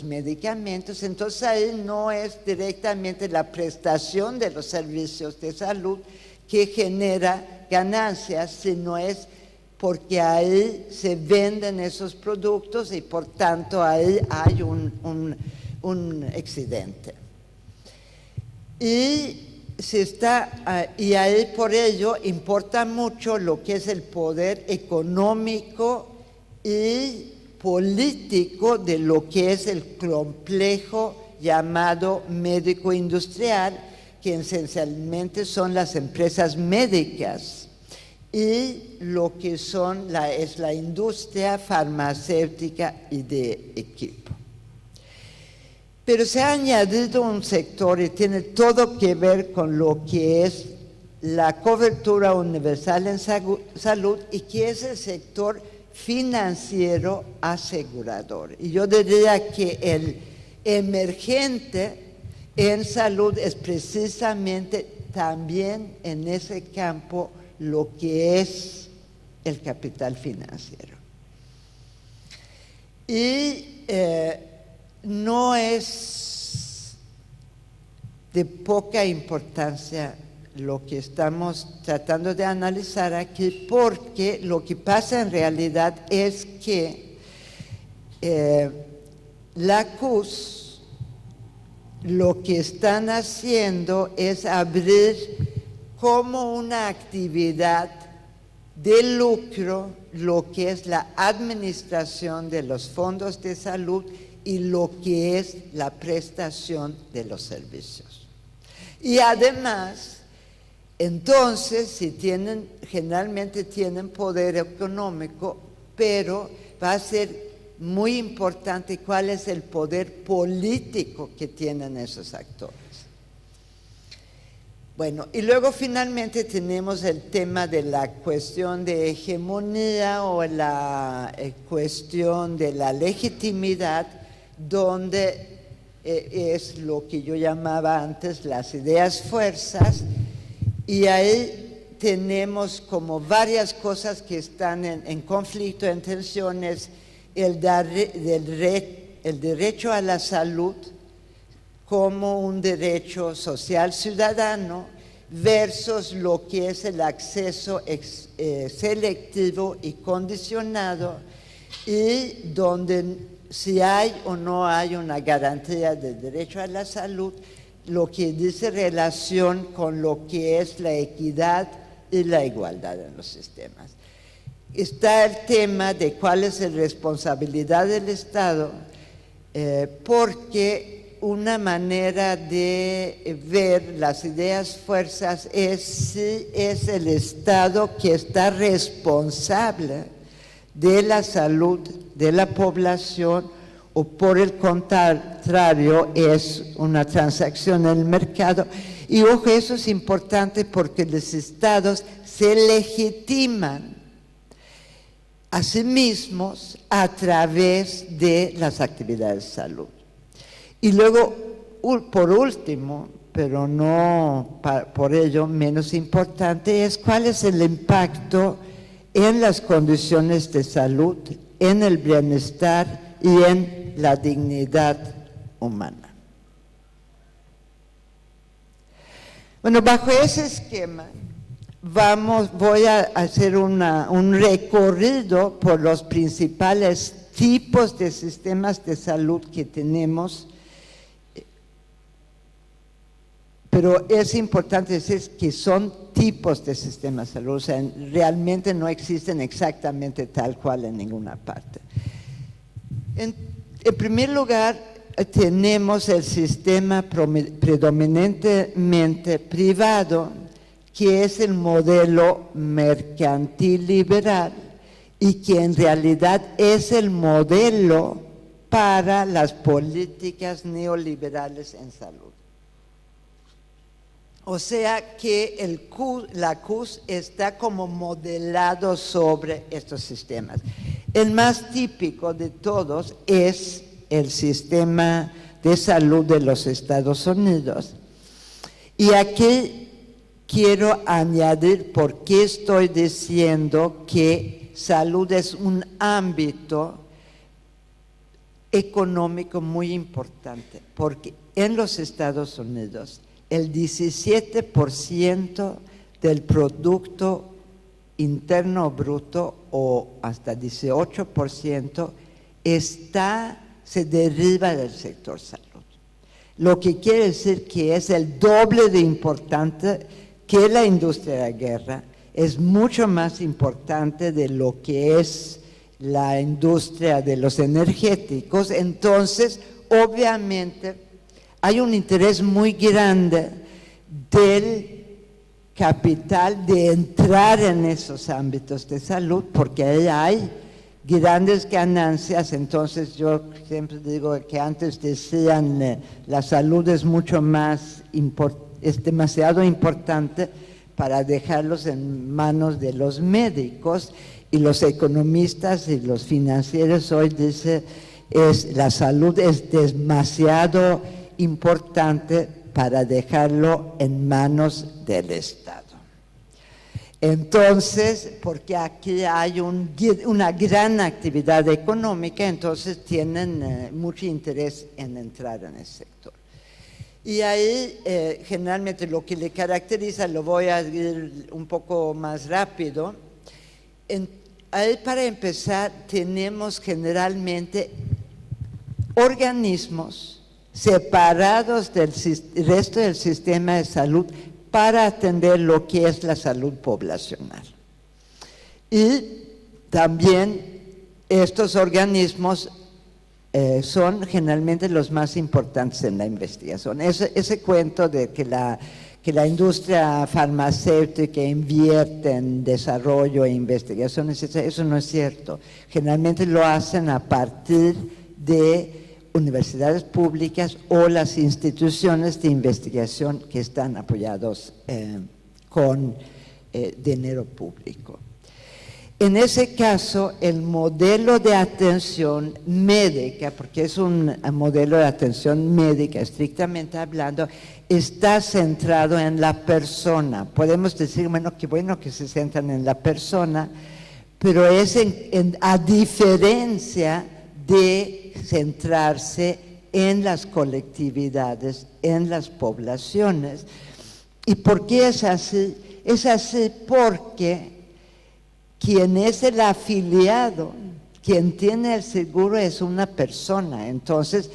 medicamentos. Entonces ahí no es directamente la prestación de los servicios de salud que genera ganancias, sino es porque ahí se venden esos productos y por tanto ahí hay un excedente. Y ahí por ello importa mucho lo que es el poder económico y político de lo que es el complejo llamado médico industrial, que esencialmente son las empresas médicas, y lo que es la industria farmacéutica y de equipo. Pero se ha añadido un sector y tiene todo que ver con lo que es la cobertura universal en salud, y que es el sector financiero asegurador. Y yo diría que el emergente en salud es precisamente también en ese campo lo que es el capital financiero. Y no es de poca importancia lo que estamos tratando de analizar aquí, porque lo que pasa en realidad es que la CUS lo que están haciendo es abrir como una actividad de lucro lo que es la administración de los fondos de salud y lo que es la prestación de los servicios. Y además, entonces, generalmente tienen poder económico, pero va a ser muy importante cuál es el poder político que tienen esos actores. Bueno, y luego finalmente tenemos el tema de la cuestión de hegemonía o la cuestión de la legitimidad, donde es lo que yo llamaba antes las ideas fuerzas, y ahí tenemos como varias cosas que están en conflicto, en tensiones, el derecho a la salud como un derecho social ciudadano versus lo que es el acceso selectivo y condicionado, y donde si hay o no hay una garantía del derecho a la salud, lo que dice relación con lo que es la equidad y la igualdad en los sistemas. Está el tema de cuál es la responsabilidad del Estado, porque una manera de ver las ideas fuerzas es si es el Estado que está responsable de la salud de la población, o por el contrario es una transacción en el mercado. Y ojo, eso es importante porque los estados se legitiman a sí mismos a través de las actividades de salud. Y luego, por último, pero no por ello menos importante, es cuál es el impacto en las condiciones de salud, en el bienestar y en la dignidad humana. Bueno, bajo ese esquema voy a hacer un recorrido por los principales tipos de sistemas de salud que tenemos, pero es importante decir que son tipos de sistemas de salud, o sea, realmente no existen exactamente tal cual en ninguna parte. En primer lugar, tenemos el sistema predominantemente privado, que es el modelo mercantil liberal y que en realidad es el modelo para las políticas neoliberales en salud. O sea que la CUS está como modelado sobre estos sistemas. El más típico de todos es el sistema de salud de los Estados Unidos. Y aquí quiero añadir por qué estoy diciendo que salud es un ámbito económico muy importante, porque en los Estados Unidos el 17% del Producto Interno Bruto o hasta 18% se deriva del sector salud. Lo que quiere decir que es el doble de importante que la industria de la guerra, es mucho más importante de lo que es la industria de los energéticos. Entonces, obviamente, hay un interés muy grande del capital de entrar en esos ámbitos de salud, porque ahí hay grandes ganancias. Entonces yo siempre digo que antes decían la salud es mucho más es demasiado importante para dejarlos en manos de los médicos, y los economistas y los financieros hoy dicen la salud es demasiado importante para dejarlo en manos del Estado. Entonces, porque aquí hay una gran actividad económica, entonces tienen mucho interés en entrar en ese sector. Y ahí, generalmente, lo que le caracteriza, lo voy a ir un poco más rápido. Ahí, para empezar, tenemos generalmente organismos separados del resto del sistema de salud para atender lo que es la salud poblacional. Y también estos organismos son generalmente los más importantes en la investigación. Ese cuento de que la industria farmacéutica invierte en desarrollo e investigación, eso no es cierto. Generalmente lo hacen a partir de universidades públicas o las instituciones de investigación que están apoyados con dinero público. En ese caso, el modelo de atención médica, porque es un modelo de atención médica estrictamente hablando, está centrado en la persona. Podemos decir, bueno, qué bueno que se centran en la persona, pero es a diferencia de centrarse en las colectividades, en las poblaciones. ¿Y por qué es así? Es así porque quien es el afiliado, quien tiene el seguro es una persona, entonces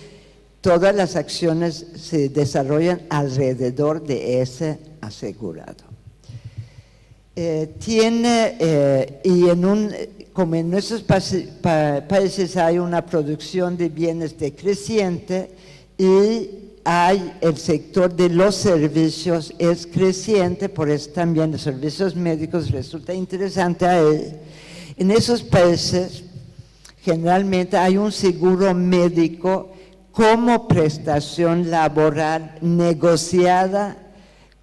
todas las acciones se desarrollan alrededor de ese asegurado. Como en nuestros países hay una producción de bienes decreciente y hay el sector de los servicios es creciente, por eso también los servicios médicos resulta interesante ahí. En esos países generalmente hay un seguro médico como prestación laboral negociada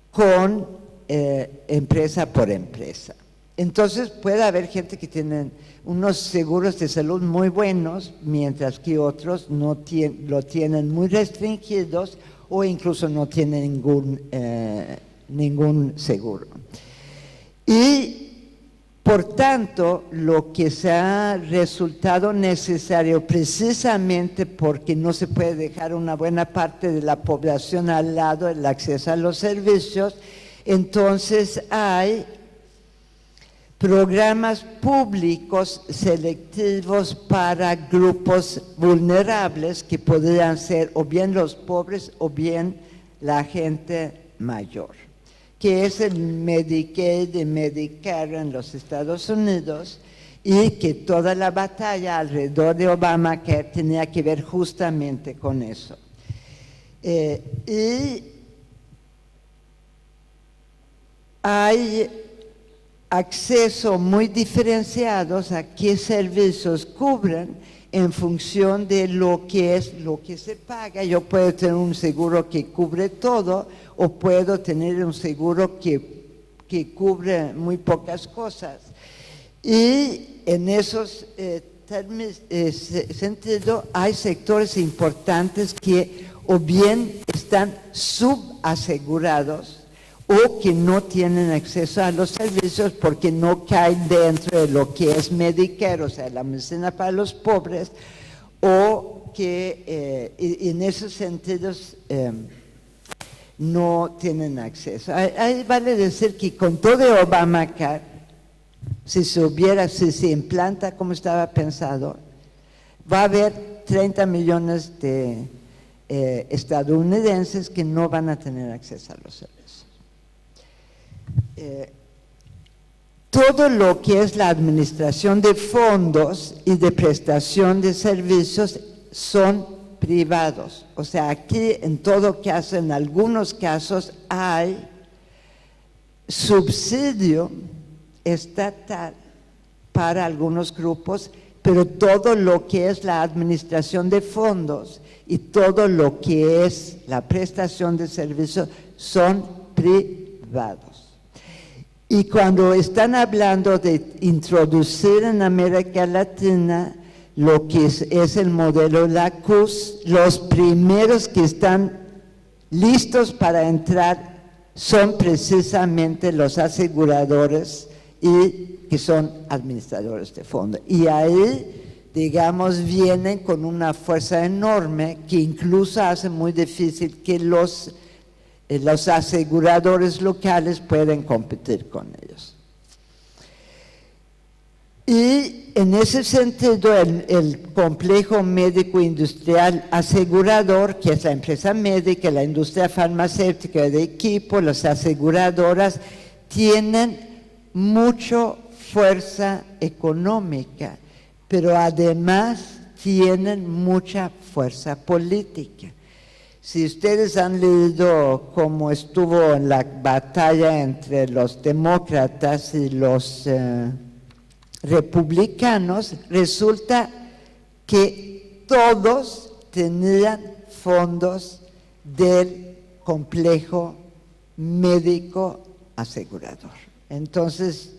con empresa por empresa. Entonces puede haber gente que tienen unos seguros de salud muy buenos, mientras que otros lo tienen muy restringidos o incluso no tienen ningún seguro. Y por tanto, lo que se ha resultado necesario, precisamente porque no se puede dejar una buena parte de la población al lado el acceso a los servicios, entonces hay programas públicos selectivos para grupos vulnerables que podrían ser o bien los pobres o bien la gente mayor, que es el Medicaid y Medicare en los Estados Unidos, y que toda la batalla alrededor de Obamacare tenía que ver justamente con eso. Y hay acceso muy diferenciados a qué servicios cubren en función de lo que se paga. Yo puedo tener un seguro que cubre todo o puedo tener un seguro que cubre muy pocas cosas. Y en esos sentido hay sectores importantes que o bien están subasegurados o que no tienen acceso a los servicios porque no caen dentro de lo que es Medicare, o sea, la medicina para los pobres, o que en esos sentidos no tienen acceso. Ahí vale decir que con todo de Obamacare, si se implanta como estaba pensado, va a haber 30 millones de estadounidenses que no van a tener acceso a los servicios. Todo lo que es la administración de fondos y de prestación de servicios son privados. O sea, aquí en todo caso, en algunos casos hay subsidio estatal para algunos grupos, pero todo lo que es la administración de fondos y todo lo que es la prestación de servicios son privados. Y cuando están hablando de introducir en América Latina lo que es el modelo LACUS, los primeros que están listos para entrar son precisamente los aseguradores y que son administradores de fondos. Y ahí, digamos, vienen con una fuerza enorme que incluso hace muy difícil que los aseguradores locales puedan competir con ellos. Y en ese sentido, el complejo médico industrial asegurador, que es la empresa médica, la industria farmacéutica de equipo, las aseguradoras, tienen mucha fuerza económica, pero además tienen mucha fuerza política. Si ustedes han leído cómo estuvo en la batalla entre los demócratas y los republicanos, resulta que todos tenían fondos del complejo médico asegurador. Entonces,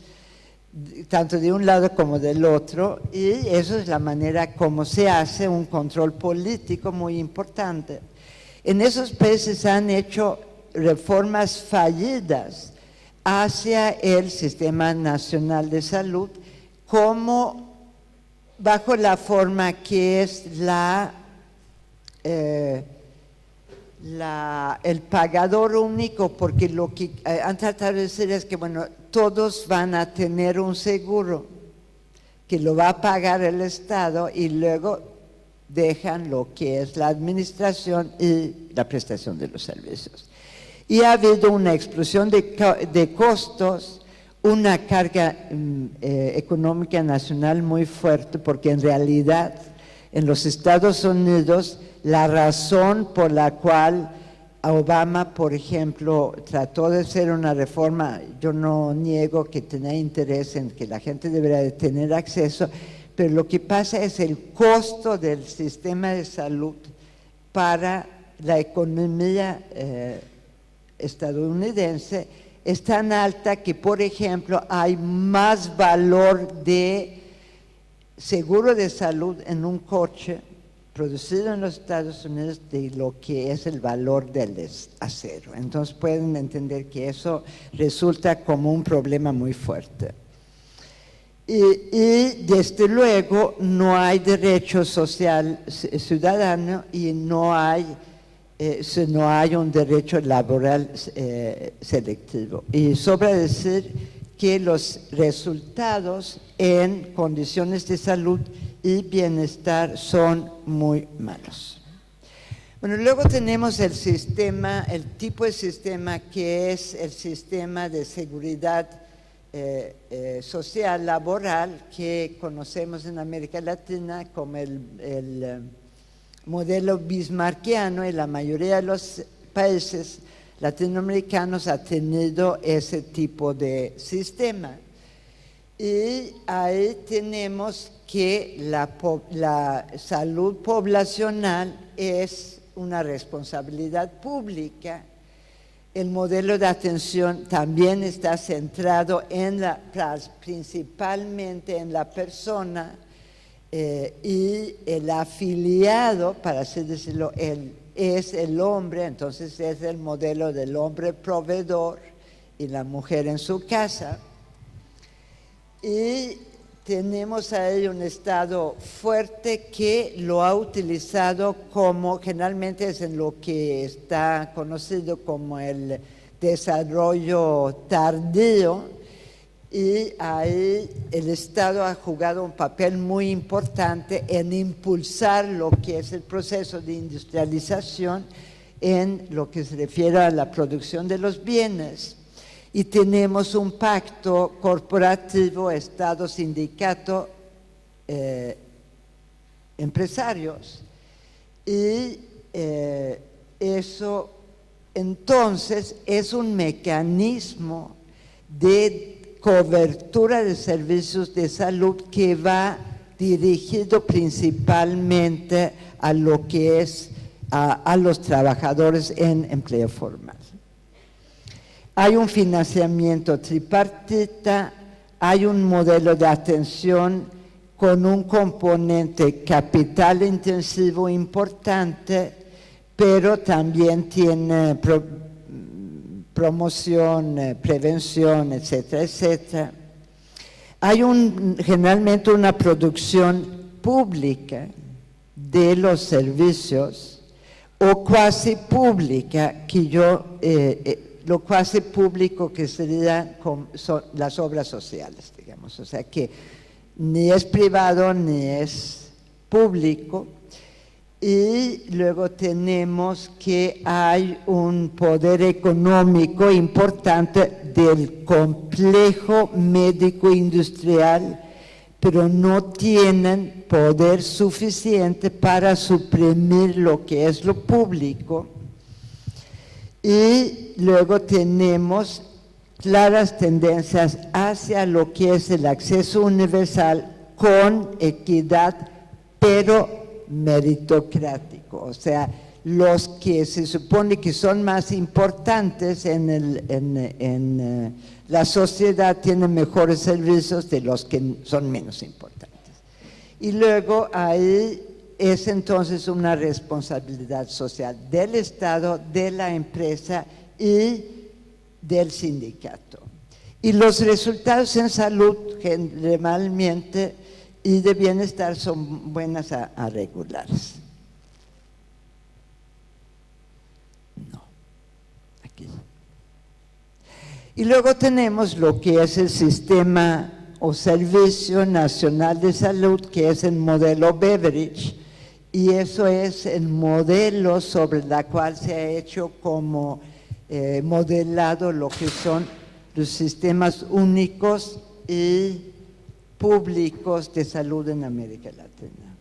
tanto de un lado como del otro, y eso es la manera como se hace un control político muy importante. En esos países han hecho reformas fallidas hacia el Sistema Nacional de Salud, como bajo la forma que es el pagador único, porque lo que han tratado de decir es que, bueno, todos van a tener un seguro que lo va a pagar el Estado y luego dejan lo que es la administración y la prestación de los servicios. Y ha habido una explosión de costos, una carga económica nacional muy fuerte, porque en realidad en los Estados Unidos la razón por la cual Obama, por ejemplo, trató de hacer una reforma, yo no niego que tenía interés en que la gente debería de tener acceso, pero lo que pasa es el costo del sistema de salud para la economía estadounidense es tan alta que, por ejemplo, hay más valor de seguro de salud en un coche producido en los Estados Unidos de lo que es el valor del acero. Entonces pueden entender que eso resulta como un problema muy fuerte. Y desde luego no hay derecho social ciudadano y no hay un derecho laboral selectivo. Y sobra decir que los resultados en condiciones de salud y bienestar son muy malos. Bueno, luego tenemos el tipo de sistema que es el sistema de seguridad social laboral que conocemos en América Latina como el modelo bismarckiano, y la mayoría de los países latinoamericanos ha tenido ese tipo de sistema. Y ahí tenemos que la salud poblacional es una responsabilidad pública. El modelo de atención también está centrado principalmente en la persona, y el afiliado, para así decirlo, es el hombre. Entonces es el modelo del hombre proveedor y la mujer en su casa. Y tenemos ahí un Estado fuerte que lo ha utilizado como, generalmente es en lo que está conocido como el desarrollo tardío, y ahí el Estado ha jugado un papel muy importante en impulsar lo que es el proceso de industrialización en lo que se refiere a la producción de los bienes. Y tenemos un pacto corporativo, Estado, sindicato, empresarios, y eso entonces es un mecanismo de cobertura de servicios de salud que va dirigido principalmente a lo que es a los trabajadores en empleo formal. Hay un financiamiento tripartita, hay un modelo de atención con un componente capital intensivo importante, pero también tiene promoción, prevención, etcétera, etcétera. Hay generalmente una producción pública de los servicios o cuasi pública, lo cuasi público que serían las obras sociales, digamos, o sea que ni es privado ni es público. Y luego tenemos que hay un poder económico importante del complejo médico industrial, pero no tienen poder suficiente para suprimir lo que es lo público. Y luego tenemos claras tendencias hacia lo que es el acceso universal con equidad, pero meritocrático, o sea, los que se supone que son más importantes en la sociedad tienen mejores servicios de los que son menos importantes. Y luego ahí es entonces una responsabilidad social del Estado, de la empresa y del sindicato. Y los resultados en salud generalmente y de bienestar son buenas a regulares. No, aquí. Y luego tenemos lo que es el sistema o Servicio Nacional de Salud, que es el modelo Beveridge, y eso es el modelo sobre el cual se ha hecho como modelado lo que son los sistemas únicos y públicos de salud en América Latina.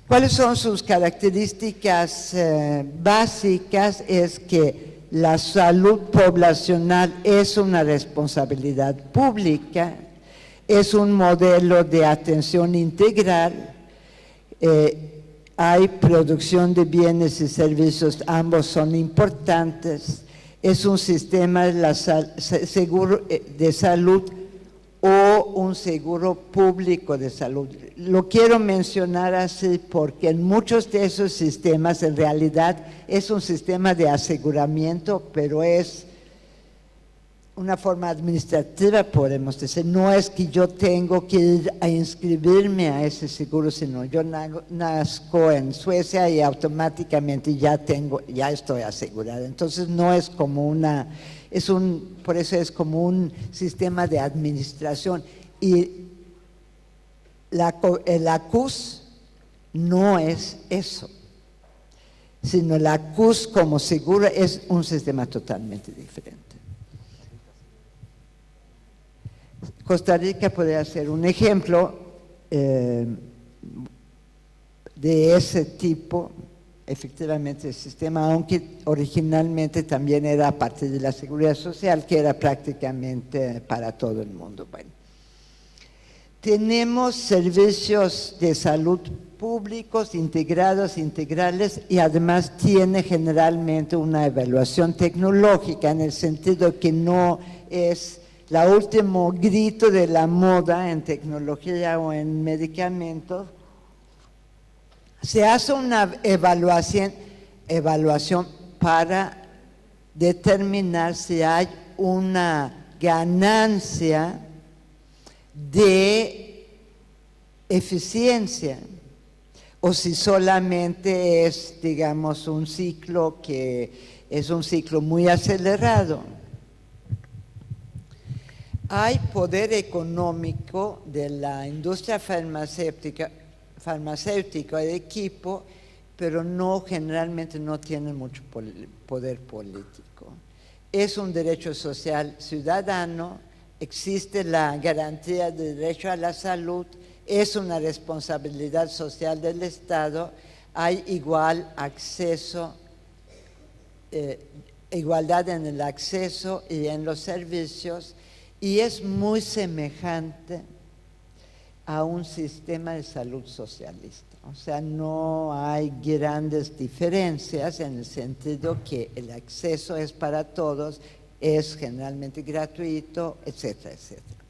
¿Cuáles son sus características básicas? Es que la salud poblacional es una responsabilidad pública, es un modelo de atención integral, hay producción de bienes y servicios, ambos son importantes, es un sistema seguro de salud o un seguro público de salud. Lo quiero mencionar así porque en muchos de esos sistemas en realidad es un sistema de aseguramiento, pero es una forma administrativa, podemos decir. No es que yo tengo que ir a inscribirme a ese seguro, sino yo nazco en Suecia y automáticamente ya estoy asegurada. Entonces no es como por eso es como un sistema de administración. Y el ACUS no es eso, sino el ACUS como seguro es un sistema totalmente diferente. Costa Rica podría ser un ejemplo de ese tipo, efectivamente, el sistema, aunque originalmente también era parte de la seguridad social, que era prácticamente para todo el mundo. Bueno, tenemos servicios de salud públicos, integrales, y además tiene generalmente una evaluación tecnológica, en el sentido que no es el último grito de la moda en tecnología o en medicamentos. Se hace una evaluación para determinar si hay una ganancia de eficiencia o si solamente es, digamos, un ciclo que es un ciclo muy acelerado. Hay poder económico de la industria farmacéutica de equipo, pero generalmente no tienen mucho poder político. Es un derecho social ciudadano, existe la garantía del derecho a la salud, es una responsabilidad social del Estado, hay igualdad en el acceso y en los servicios, y es muy semejante a un sistema de salud socialista. O sea, no hay grandes diferencias en el sentido que el acceso es para todos, es generalmente gratuito, etcétera, etcétera.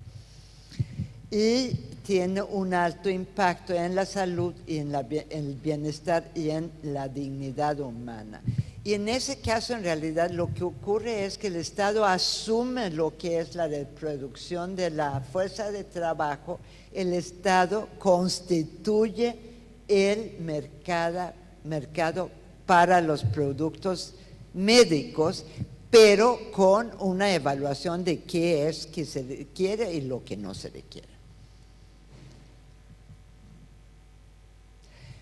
Y tiene un alto impacto en la salud y en el bienestar y en la dignidad humana. Y en ese caso, en realidad, lo que ocurre es que el Estado asume lo que es la reproducción de la fuerza de trabajo. El Estado constituye el mercado para los productos médicos, pero con una evaluación de qué es que se requiere y lo que no se requiere.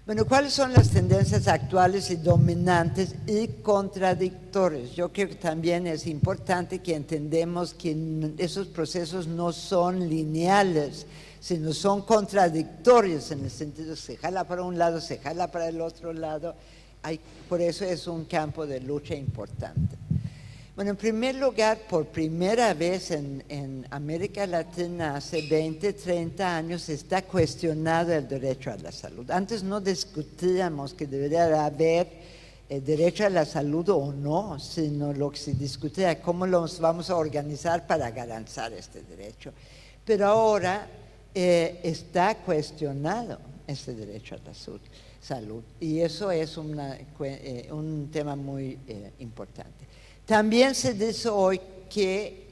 Bueno, ¿cuáles son las tendencias actuales y dominantes y contradictorias? Yo creo que también es importante que entendamos que esos procesos no son lineales, sino son contradictorios en el sentido que se jala para un lado, se jala para el otro lado. Por eso es un campo de lucha importante. Bueno, en primer lugar, por primera vez en América Latina, hace 20, 30 años, se está cuestionado el derecho a la salud. Antes no discutíamos que debería haber derecho a la salud o no, sino lo que se discutía, cómo los vamos a organizar para garantizar este derecho. Pero ahora está cuestionado este derecho a la salud, y eso es un tema muy importante. También se dice hoy que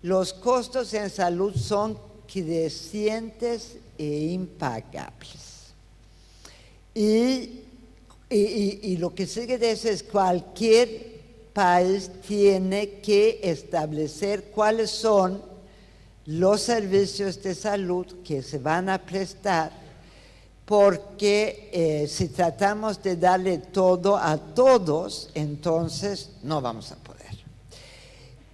los costos en salud son crecientes e impagables. Y lo que sigue de eso es cualquier país tiene que establecer cuáles son los servicios de salud que se van a prestar, porque si tratamos de darle todo a todos, entonces no vamos a poder.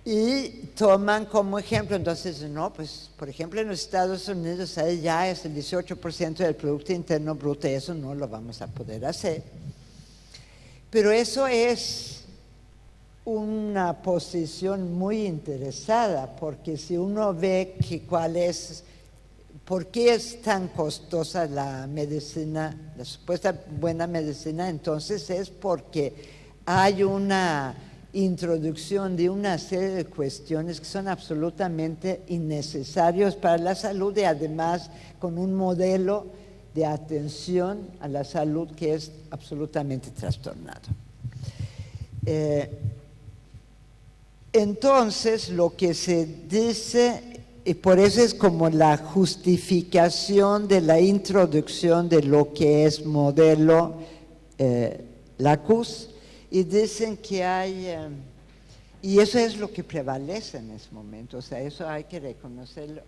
Y toman como ejemplo, entonces, no, pues, por ejemplo, en los Estados Unidos, ahí ya es el 18% del Producto Interno Bruto, y eso no lo vamos a poder hacer. Pero eso es una posición muy interesada, porque si uno ve que ¿por qué es tan costosa la medicina, la supuesta buena medicina? Entonces es porque hay una introducción de una serie de cuestiones que son absolutamente innecesarios para la salud, y además con un modelo de atención a la salud que es absolutamente trastornado. Entonces, lo que se dice, y por eso es como la justificación de la introducción de lo que es modelo LACUS, y dicen que hay, y eso es lo que prevalece en ese momento, o sea, eso hay que reconocerlo.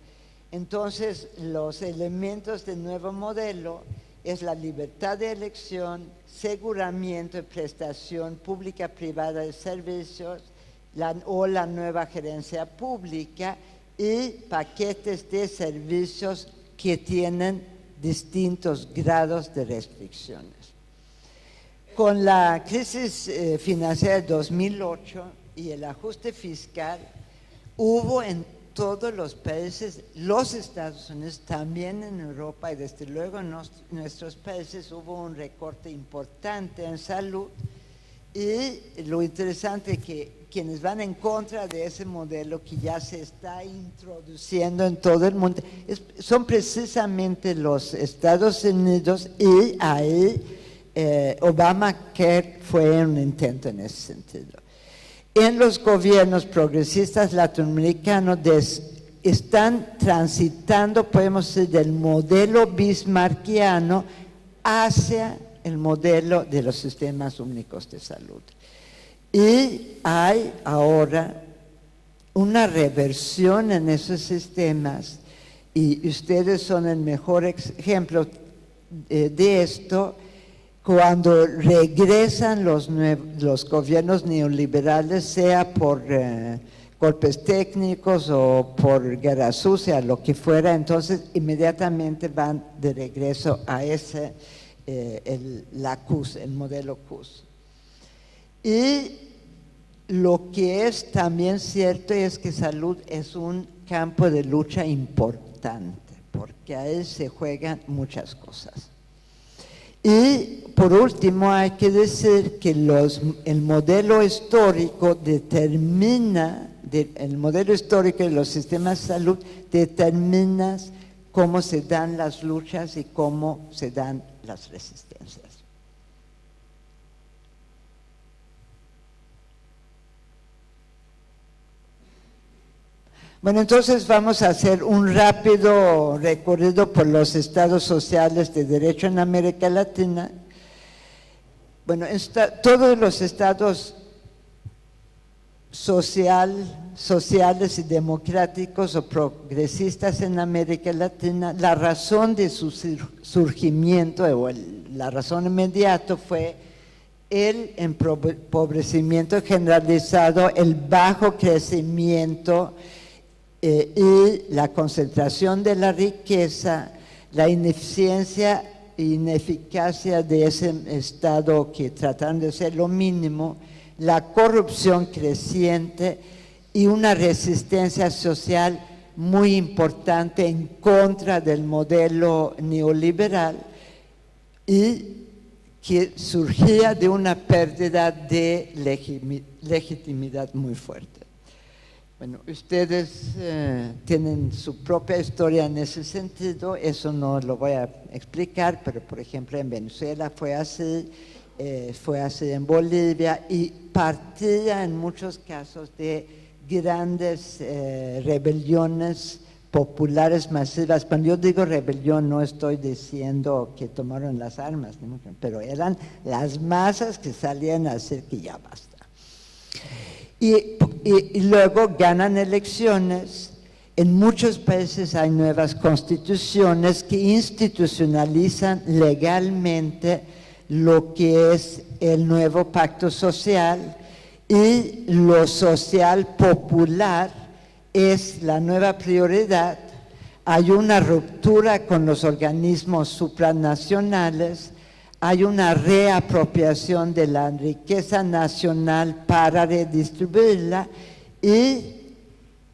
Entonces, los elementos del nuevo modelo es la libertad de elección, aseguramiento y prestación pública-privada de servicios, o la nueva gerencia pública, y paquetes de servicios que tienen distintos grados de restricciones. Con la crisis financiera de 2008 y el ajuste fiscal, hubo en todos los países, los Estados Unidos, también en Europa y desde luego en nuestros países, hubo un recorte importante en salud. Y lo interesante es que quienes van en contra de ese modelo que ya se está introduciendo en todo el mundo son precisamente los Estados Unidos, y ahí Obamacare fue un intento en ese sentido. En los gobiernos progresistas latinoamericanos están transitando, podemos decir, del modelo bismarckiano hacia el modelo de los sistemas únicos de salud. Y hay ahora una reversión en esos sistemas, y ustedes son el mejor ejemplo de esto, cuando regresan los gobiernos neoliberales, sea por golpes técnicos o por guerra sucia, lo que fuera, entonces inmediatamente van de regreso a ese la CUS, el modelo CUS. Y lo que es también cierto es que salud es un campo de lucha importante, porque ahí se juegan muchas cosas. Y por último hay que decir que el modelo histórico el modelo histórico de los sistemas de salud determina cómo se dan las luchas y cómo se dan las resistencias. Bueno, entonces vamos a hacer un rápido recorrido por los estados sociales de derecho en América Latina. Bueno, todos los estados sociales y democráticos o progresistas en América Latina, la razón de su surgimiento o la razón inmediata fue el empobrecimiento generalizado, el bajo crecimiento y la concentración de la riqueza, la ineficiencia e ineficacia de ese Estado que trataron de hacer lo mínimo, la corrupción creciente y una resistencia social muy importante en contra del modelo neoliberal y que surgía de una pérdida de legitimidad muy fuerte. Bueno, ustedes tienen su propia historia en ese sentido, eso no lo voy a explicar, pero por ejemplo en Venezuela fue así en Bolivia y partía en muchos casos de grandes rebeliones populares masivas. Cuando yo digo rebelión no estoy diciendo que tomaron las armas, pero eran las masas que salían a decir que ya basta. Y luego ganan elecciones. En muchos países hay nuevas constituciones que institucionalizan legalmente lo que es el nuevo pacto social, y lo social popular es la nueva prioridad. Hay una ruptura con los organismos supranacionales, hay una reapropiación de la riqueza nacional para redistribuirla y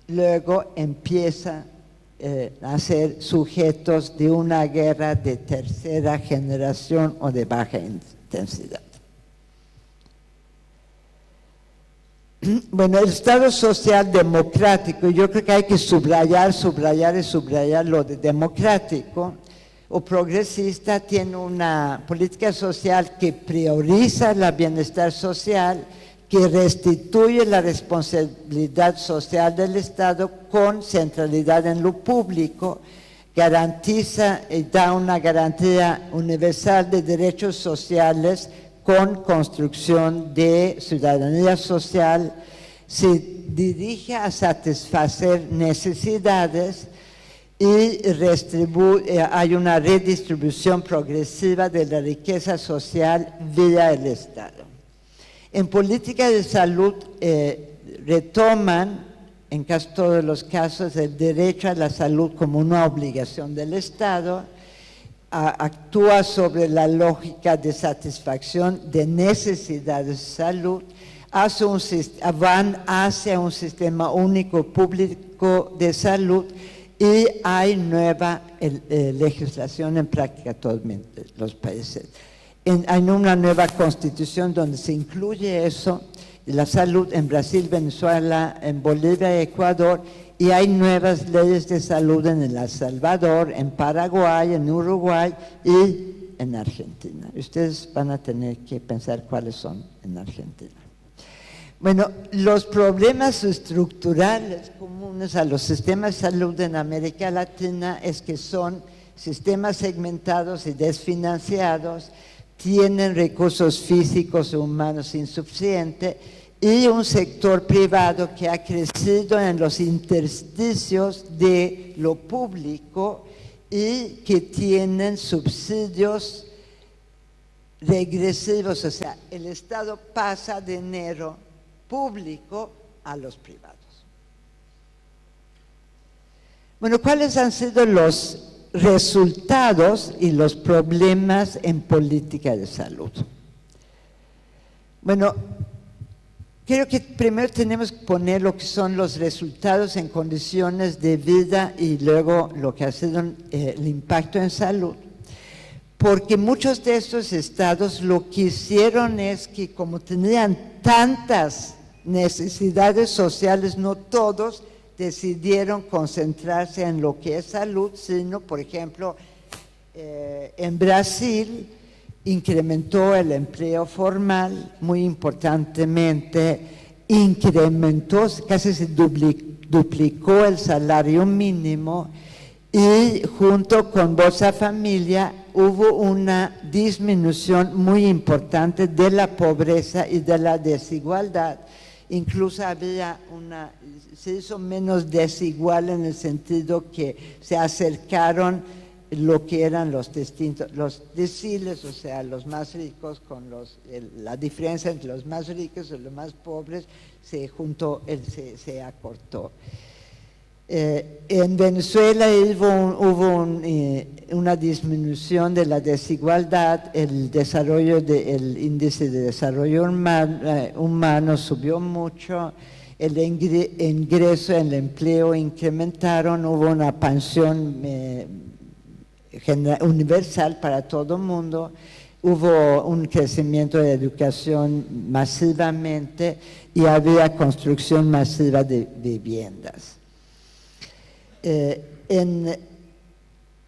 luego empieza a ser sujetos de una guerra de tercera generación o de baja intensidad. Bueno, el Estado social democrático, yo creo que hay que subrayar lo de democrático o progresista, tiene una política social que prioriza el bienestar social, que restituye la responsabilidad social del Estado con centralidad en lo público, garantiza y da una garantía universal de derechos sociales con construcción de ciudadanía social, se dirige a satisfacer necesidades y hay una redistribución progresiva de la riqueza social vía el Estado. En política de salud retoman, en casi todos los casos, el derecho a la salud como una obligación del Estado, actúa sobre la lógica de satisfacción de necesidades de salud, van hacia un sistema único público de salud y hay nueva legislación en práctica en todos los países. Hay una nueva constitución donde se incluye eso, la salud en Brasil, Venezuela, en Bolivia y Ecuador, y hay nuevas leyes de salud en El Salvador, en Paraguay, en Uruguay y en Argentina. Ustedes van a tener que pensar cuáles son en Argentina. Bueno, los problemas estructurales comunes a los sistemas de salud en América Latina es que son sistemas segmentados y desfinanciados, tienen recursos físicos y humanos insuficientes y un sector privado que ha crecido en los intersticios de lo público y que tienen subsidios regresivos, o sea, el Estado pasa dinero público a los privados. Bueno, ¿cuáles han sido los resultados y los problemas en política de salud? Bueno, creo que primero tenemos que poner lo que son los resultados en condiciones de vida y luego lo que ha sido el impacto en salud. Porque muchos de estos estados lo que hicieron es que como tenían tantas necesidades sociales, no todos decidieron concentrarse en lo que es salud, sino, por ejemplo, en Brasil incrementó el empleo formal muy importantemente, incrementó, casi se duplicó el salario mínimo y junto con Bolsa Familia hubo una disminución muy importante de la pobreza y de la desigualdad. Incluso se hizo menos desigual en el sentido que se acercaron lo que eran los deciles, o sea, los más ricos con la diferencia entre los más ricos y los más pobres se acortó. En Venezuela hubo una disminución de la desigualdad, el índice de desarrollo humano subió mucho, el ingreso, el empleo incrementaron, hubo una pensión universal para todo el mundo, hubo un crecimiento de educación masivamente y había construcción masiva de viviendas. En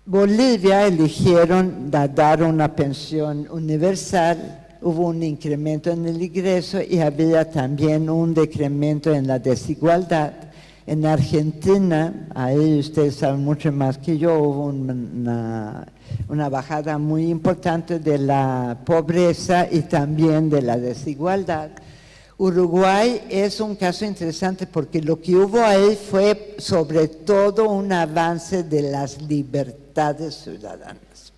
Bolivia eligieron dar una pensión universal, hubo un incremento en el ingreso y había también un decremento en la desigualdad. En Argentina, ahí ustedes saben mucho más que yo, hubo una bajada muy importante de la pobreza y también de la desigualdad. Uruguay es un caso interesante porque lo que hubo ahí fue sobre todo un avance de las libertades ciudadanas.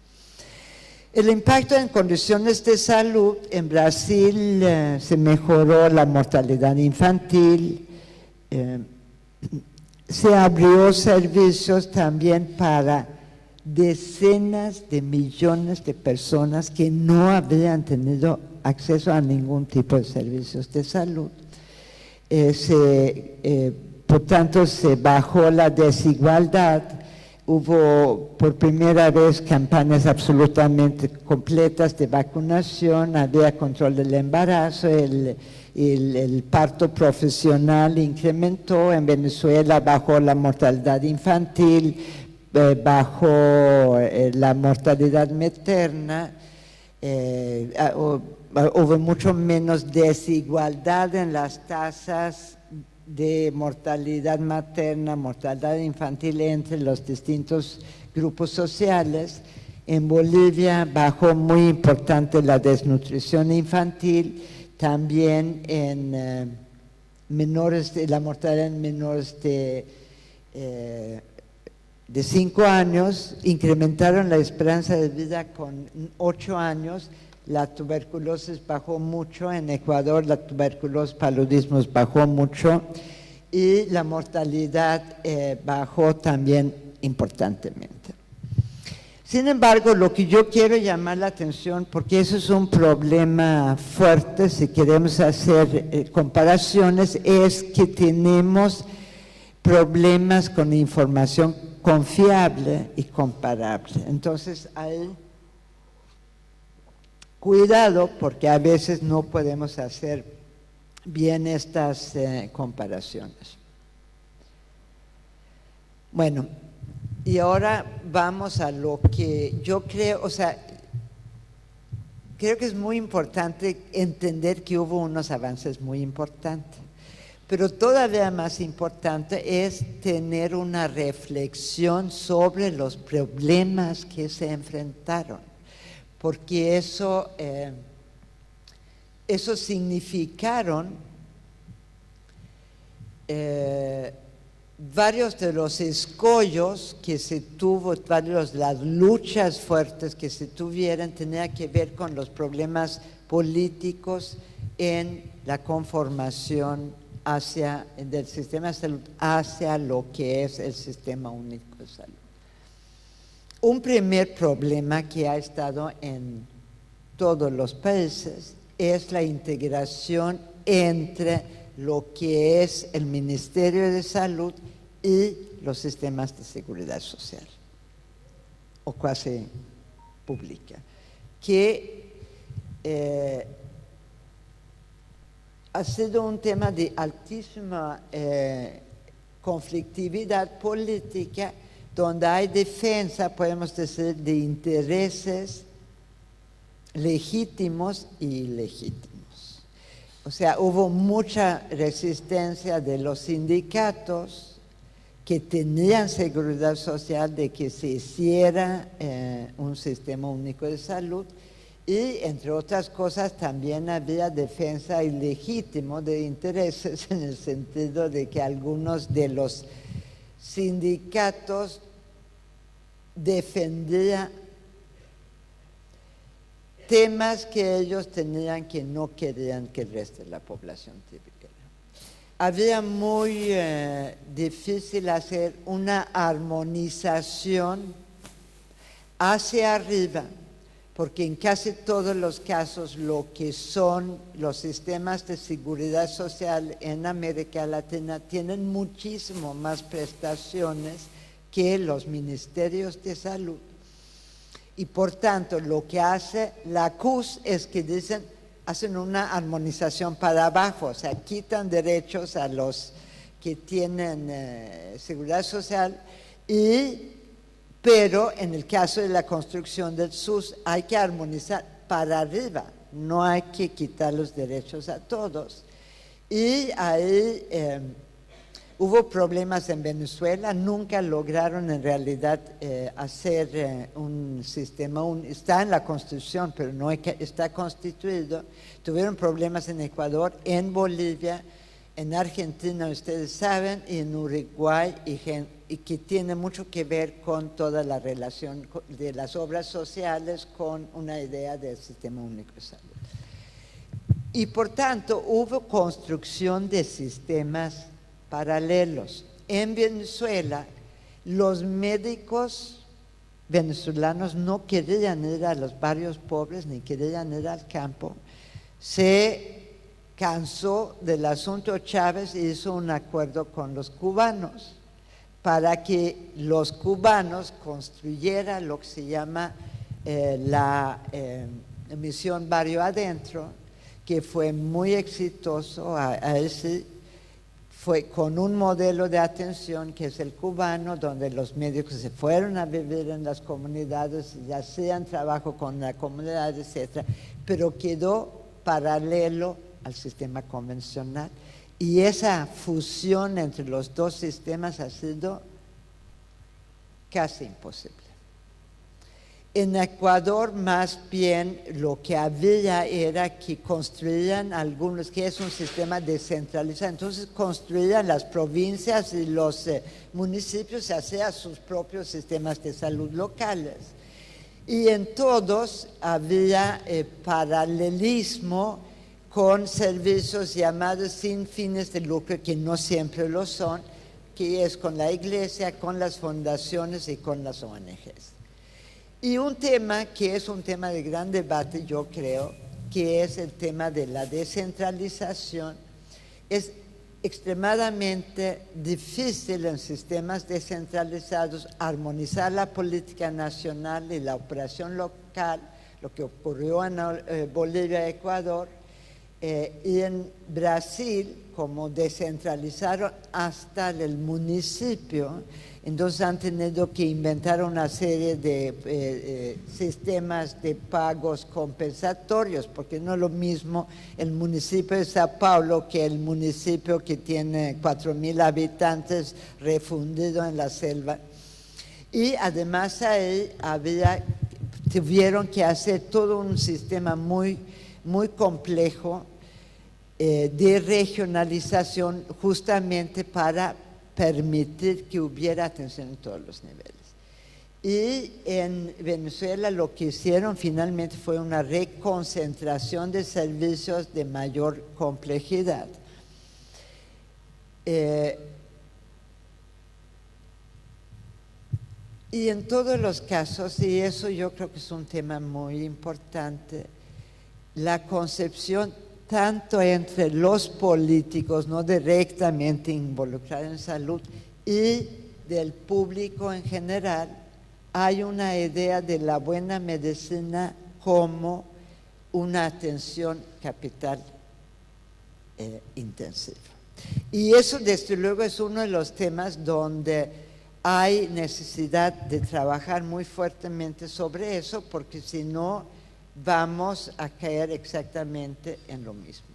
El impacto en condiciones de salud, en Brasil se mejoró la mortalidad infantil, se abrió servicios también para decenas de millones de personas que no habían tenido acceso a ningún tipo de servicios de salud. Por tanto, se bajó la desigualdad, hubo por primera vez campañas absolutamente completas de vacunación, había control del embarazo, el parto profesional incrementó, en Venezuela bajó la mortalidad infantil, bajó la mortalidad materna, hubo mucho menos desigualdad en las tasas de mortalidad materna, mortalidad infantil entre los distintos grupos sociales. En Bolivia bajó muy importante la desnutrición infantil, también en la mortalidad en menores de 5 años, incrementaron la esperanza de vida con 8 años, la tuberculosis bajó mucho, en Ecuador la tuberculosis, paludismo bajó mucho y la mortalidad bajó también importantemente. Sin embargo, lo que yo quiero llamar la atención, porque eso es un problema fuerte si queremos hacer comparaciones, es que tenemos problemas con información confiable y comparable. Entonces, hay cuidado porque a veces no podemos hacer bien estas comparaciones. Bueno, y ahora vamos a lo que yo creo, creo que es muy importante entender que hubo unos avances muy importantes. Pero todavía más importante es tener una reflexión sobre los problemas que se enfrentaron, porque eso significaron varios de los escollos que se tuvo, las luchas fuertes que se tuvieron, tenía que ver con los problemas políticos en la conformación del sistema de salud hacia lo que es el sistema único de salud. Un primer problema que ha estado en todos los países es la integración entre lo que es el Ministerio de Salud y los sistemas de seguridad social o cuasi pública, que ha sido un tema de altísima conflictividad política, donde hay defensa, podemos decir, de intereses legítimos y ilegítimos. O sea, hubo mucha resistencia de los sindicatos que tenían seguridad social de que se hiciera un sistema único de salud, y entre otras cosas también había defensa ilegítima de intereses, en el sentido de que algunos de los sindicatos defendían temas que ellos tenían que no querían que el resto de la población tuviera. Había muy difícil hacer una armonización hacia arriba, porque en casi todos los casos lo que son los sistemas de seguridad social en América Latina tienen muchísimo más prestaciones que los ministerios de salud. Y por tanto, lo que hace la CUS es que hacen una armonización para abajo, o sea, quitan derechos a los que tienen seguridad social, pero en el caso de la construcción del SUS hay que armonizar para arriba, no hay que quitar los derechos a todos. Y ahí hubo problemas en Venezuela, nunca lograron en realidad hacer un sistema, está en la Constitución, pero no está constituido. Tuvieron problemas en Ecuador, en Bolivia, en Argentina, ustedes saben, y en Uruguay, y que tiene mucho que ver con toda la relación de las obras sociales con una idea del sistema único de salud. Y por tanto hubo construcción de sistemas paralelos. En Venezuela, los médicos venezolanos no querían ir a los barrios pobres ni querían ir al campo. Se cansó del asunto Chávez y hizo un acuerdo con los cubanos para que los cubanos construyeran lo que se llama la misión Barrio Adentro, que fue muy exitoso. Fue con un modelo de atención que es el cubano, donde los médicos se fueron a vivir en las comunidades y hacían trabajo con la comunidad, etc. Pero quedó paralelo al sistema convencional. Y esa fusión entre los dos sistemas ha sido casi imposible. En Ecuador, más bien, lo que había era que construían algunos, que es un sistema descentralizado, entonces construían las provincias y los municipios, se hacían sus propios sistemas de salud locales. Y en todos había paralelismo con servicios llamados sin fines de lucro, que no siempre lo son, que es con la iglesia, con las fundaciones y con las ONGs. Y un tema que es un tema de gran debate, yo creo, que es el tema de la descentralización. Es extremadamente difícil en sistemas descentralizados armonizar la política nacional y la operación local, lo que ocurrió en Bolivia y Ecuador, y en Brasil, como descentralizaron hasta el municipio, entonces han tenido que inventar una serie de sistemas de pagos compensatorios, porque no es lo mismo el municipio de Sao Paulo que el municipio que tiene 4,000 habitantes refundido en la selva. Y además ahí tuvieron que hacer todo un sistema muy, muy complejo de regionalización, justamente para permitir que hubiera atención en todos los niveles. Y en Venezuela lo que hicieron finalmente fue una reconcentración de servicios de mayor complejidad. Y en todos los casos, y eso yo creo que es un tema muy importante, la concepción tanto entre los políticos no directamente involucrados en salud y del público en general, hay una idea de la buena medicina como una atención capital intensiva. Y eso desde luego es uno de los temas donde hay necesidad de trabajar muy fuertemente sobre eso, porque si no vamos a caer exactamente en lo mismo.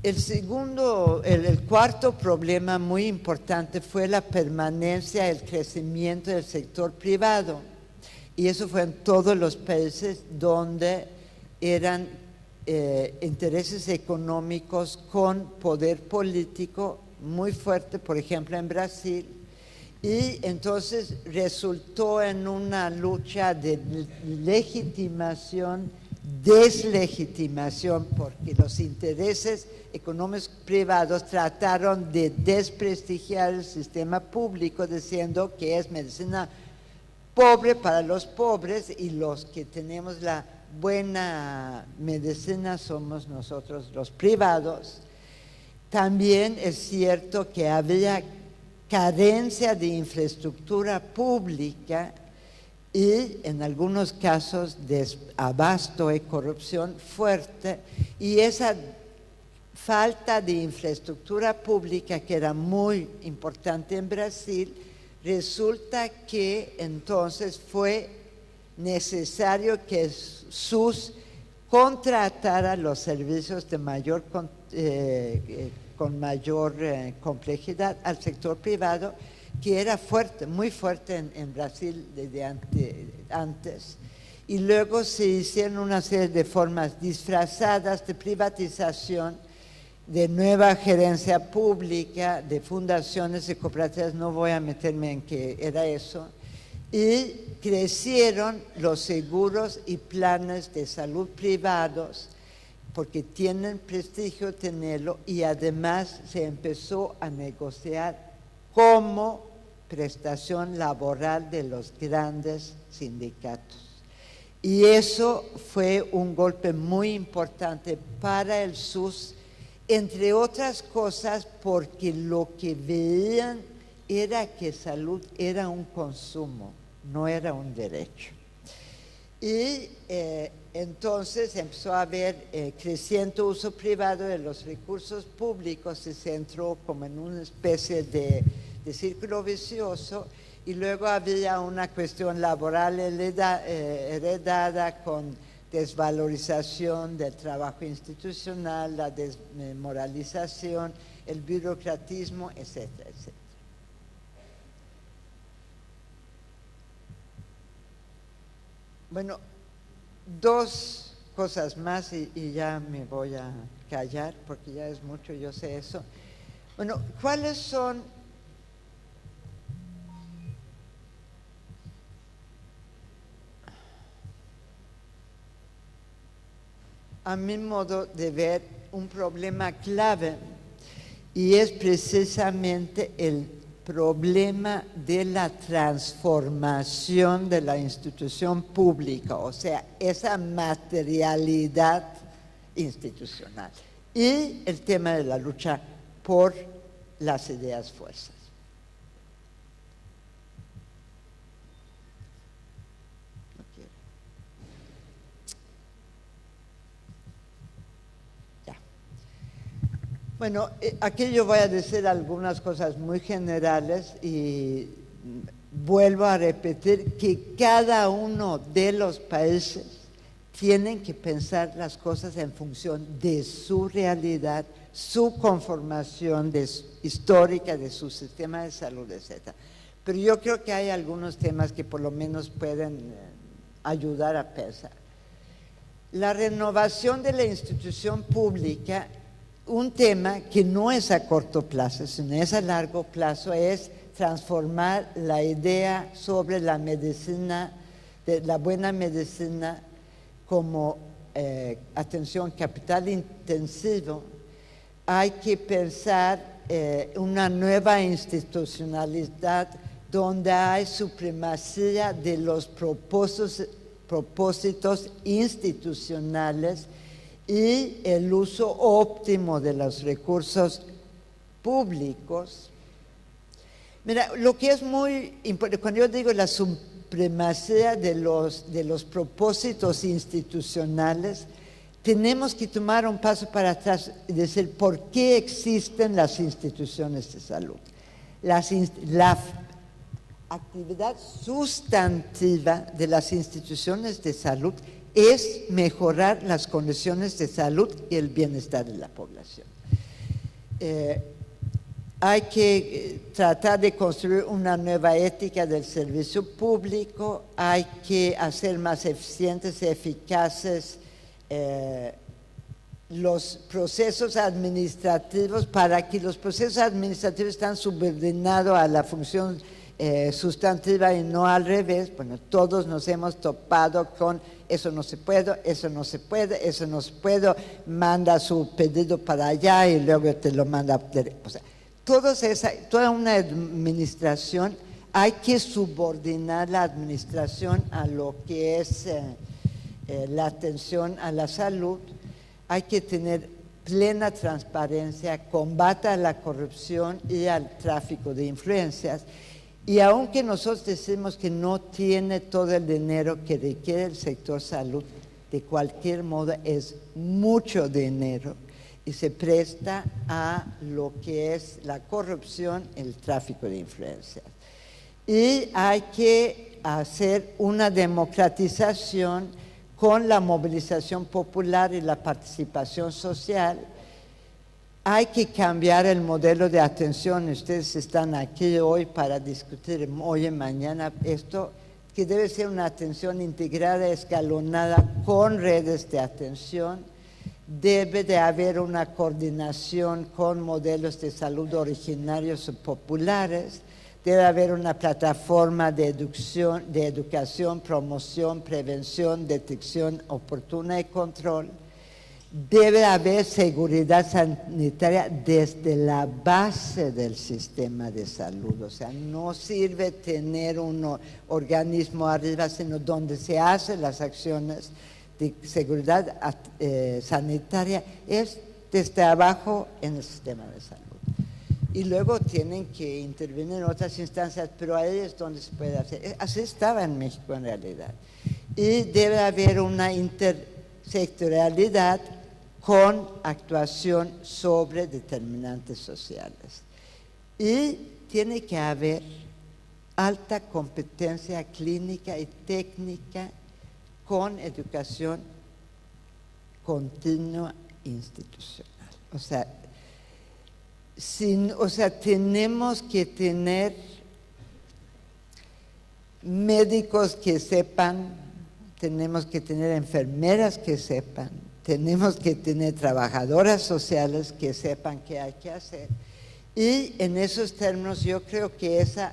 El cuarto problema muy importante fue la permanencia, el crecimiento del sector privado. Y eso fue en todos los países donde eran intereses económicos con poder político muy fuerte, por ejemplo en Brasil. Y entonces resultó en una lucha de legitimación, deslegitimación, porque los intereses económicos privados trataron de desprestigiar el sistema público diciendo que es medicina pobre para los pobres y los que tenemos la buena medicina somos nosotros los privados. También es cierto que había carencia de infraestructura pública y en algunos casos desabasto y corrupción fuerte, y esa falta de infraestructura pública, que era muy importante en Brasil, resulta que entonces fue necesario que SUS contratara los servicios de mayor con mayor complejidad al sector privado, que era fuerte, muy fuerte en Brasil desde antes. Y luego se hicieron una serie de formas disfrazadas de privatización, de nueva gerencia pública, de fundaciones y cooperativas, no voy a meterme en qué era eso, y crecieron los seguros y planes de salud privados, porque tienen prestigio tenerlo, y además se empezó a negociar como prestación laboral de los grandes sindicatos. Y eso fue un golpe muy importante para el SUS, entre otras cosas porque lo que veían era que salud era un consumo, no era un derecho. Y entonces empezó a haber creciente uso privado de los recursos públicos y se entró como en una especie de círculo vicioso, y luego había una cuestión laboral heredada con desvalorización del trabajo institucional, la desmoralización, el burocratismo, etcétera, etcétera. Bueno, dos cosas más y ya me voy a callar porque ya es mucho, yo sé eso. Bueno, ¿cuáles son a mi modo de ver un problema clave? Y es precisamente el problema de la transformación de la institución pública, o sea, esa materialidad institucional, y el tema de la lucha por las ideas fuerzas. Bueno, aquí yo voy a decir algunas cosas muy generales y vuelvo a repetir que cada uno de los países tienen que pensar las cosas en función de su realidad, su conformación histórica de su sistema de salud, etc. Pero yo creo que hay algunos temas que por lo menos pueden ayudar a pensar. La renovación de la institución pública, un tema que no es a corto plazo, sino es a largo plazo, es transformar la idea sobre la medicina, de la buena medicina, como atención capital intensivo. Hay que pensar una nueva institucionalidad donde hay supremacía de los propósitos institucionales y el uso óptimo de los recursos públicos. Mira, lo que es muy importante, cuando yo digo la supremacía de los propósitos institucionales, tenemos que tomar un paso para atrás y decir por qué existen las instituciones de salud. La actividad sustantiva de las instituciones de salud es mejorar las condiciones de salud y el bienestar de la población. hay que tratar de construir una nueva ética del servicio público, hay que hacer más eficientes y eficaces los procesos administrativos, para que los procesos administrativos están subordinados a la función sustantiva y no al revés. Bueno, todos nos hemos topado con eso no se puede, eso no se puede, eso no se puede, manda su pedido para allá y luego te lo manda. O sea, toda una administración, hay que subordinar la administración a lo que es la atención a la salud. Hay que tener plena transparencia, combate a la corrupción y al tráfico de influencias. Y aunque nosotros decimos que no tiene todo el dinero que requiere el sector salud, de cualquier modo es mucho dinero y se presta a lo que es la corrupción, el tráfico de influencias. Y hay que hacer una democratización con la movilización popular y la participación social. Hay que cambiar el modelo de atención. Ustedes están aquí hoy para discutir hoy y mañana esto, que debe ser una atención integrada, escalonada, con redes de atención. Debe de haber una coordinación con modelos de salud originarios o populares. Debe haber una plataforma de educación, promoción, prevención, detección oportuna y control. Debe haber seguridad sanitaria desde la base del sistema de salud. O sea, no sirve tener un organismo arriba, sino donde se hacen las acciones de seguridad sanitaria es desde abajo en el sistema de salud. Y luego tienen que intervenir en otras instancias, pero ahí es donde se puede hacer. Así estaba en México en realidad. Y debe haber una intersectorialidad con actuación sobre determinantes sociales. Y tiene que haber alta competencia clínica y técnica con educación continua institucional. O sea, tenemos que tener médicos que sepan, tenemos que tener enfermeras que sepan, tenemos que tener trabajadoras sociales que sepan qué hay que hacer. Y en esos términos yo creo que esa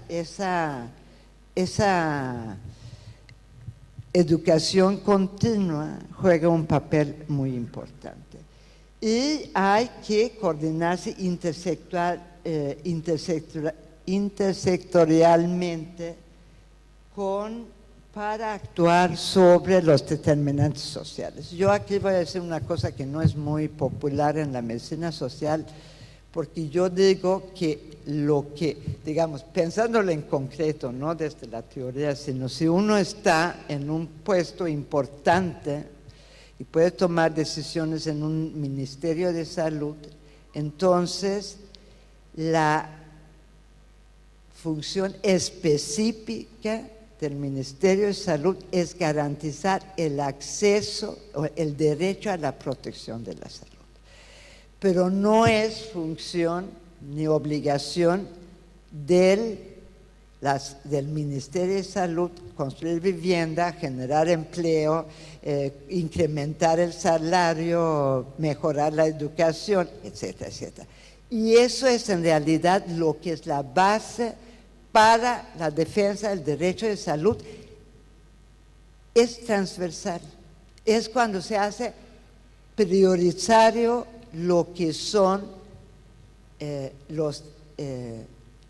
educación continua juega un papel muy importante. Y hay que coordinarse intersectorialmente para actuar sobre los determinantes sociales. Yo aquí voy a decir una cosa que no es muy popular en la medicina social, porque yo digo que digamos, pensándolo en concreto, no desde la teoría, sino si uno está en un puesto importante y puede tomar decisiones en un ministerio de salud, entonces la función específica del Ministerio de Salud es garantizar el acceso o el derecho a la protección de la salud. Pero no es función ni obligación del Ministerio de Salud construir vivienda, generar empleo, incrementar el salario, mejorar la educación, etcétera, etcétera. Y eso es en realidad lo que es la base para la defensa del derecho de salud. Es transversal, es cuando se hace prioritario lo que son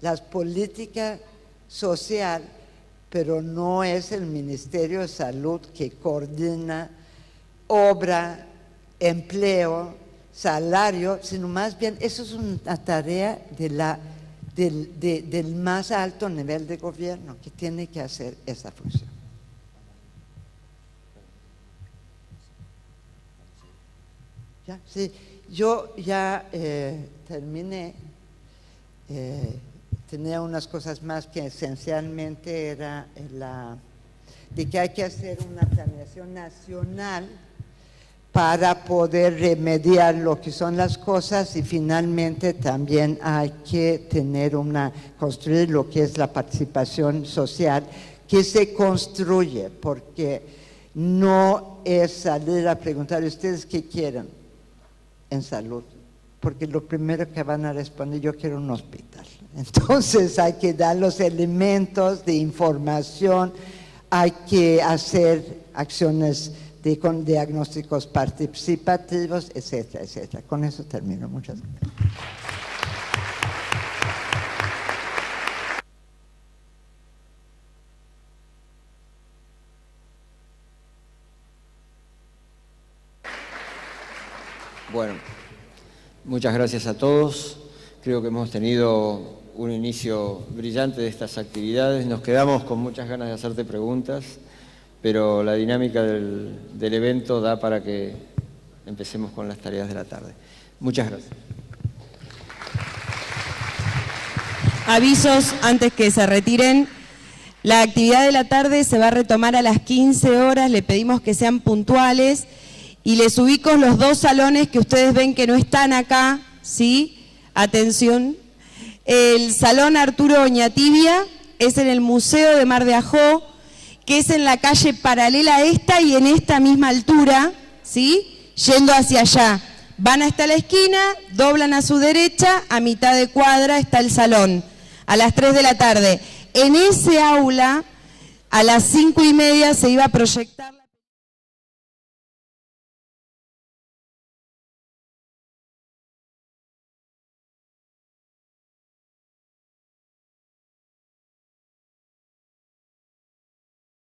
las políticas social, pero no es el Ministerio de Salud que coordina obra, empleo, salario, sino más bien eso es una tarea del más alto nivel de gobierno que tiene que hacer esa función. ¿Ya? Sí, yo ya terminé. Tenía unas cosas más que esencialmente era de que hay que hacer una planeación nacional para poder remediar lo que son las cosas, y finalmente también hay que construir lo que es la participación social, que se construye, porque no es salir a preguntar ustedes qué quieren en salud, porque lo primero que van a responder, yo quiero un hospital. Entonces hay que dar los elementos de información, hay que hacer acciones con diagnósticos participativos, etcétera, etcétera. Con eso termino. Muchas gracias. Bueno, muchas gracias a todos. Creo que hemos tenido un inicio brillante de estas actividades. Nos quedamos con muchas ganas de hacerte preguntas, pero la dinámica del evento da para que empecemos con las tareas de la tarde. Muchas gracias. Avisos antes que se retiren. La actividad de la tarde se va a retomar a las 15 horas. Le pedimos que sean puntuales. Y les ubico los 2 salones que ustedes ven que no están acá, ¿sí? Atención. El Salón Arturo Oñatibia es en el Museo de Mar de Ajó, que es en la calle paralela a esta y en esta misma altura, ¿sí? Yendo hacia allá. Van hasta la esquina, doblan a su derecha, a mitad de cuadra está el salón, a las 3 de la tarde. En ese aula, a las 5:30 se iba a proyectar...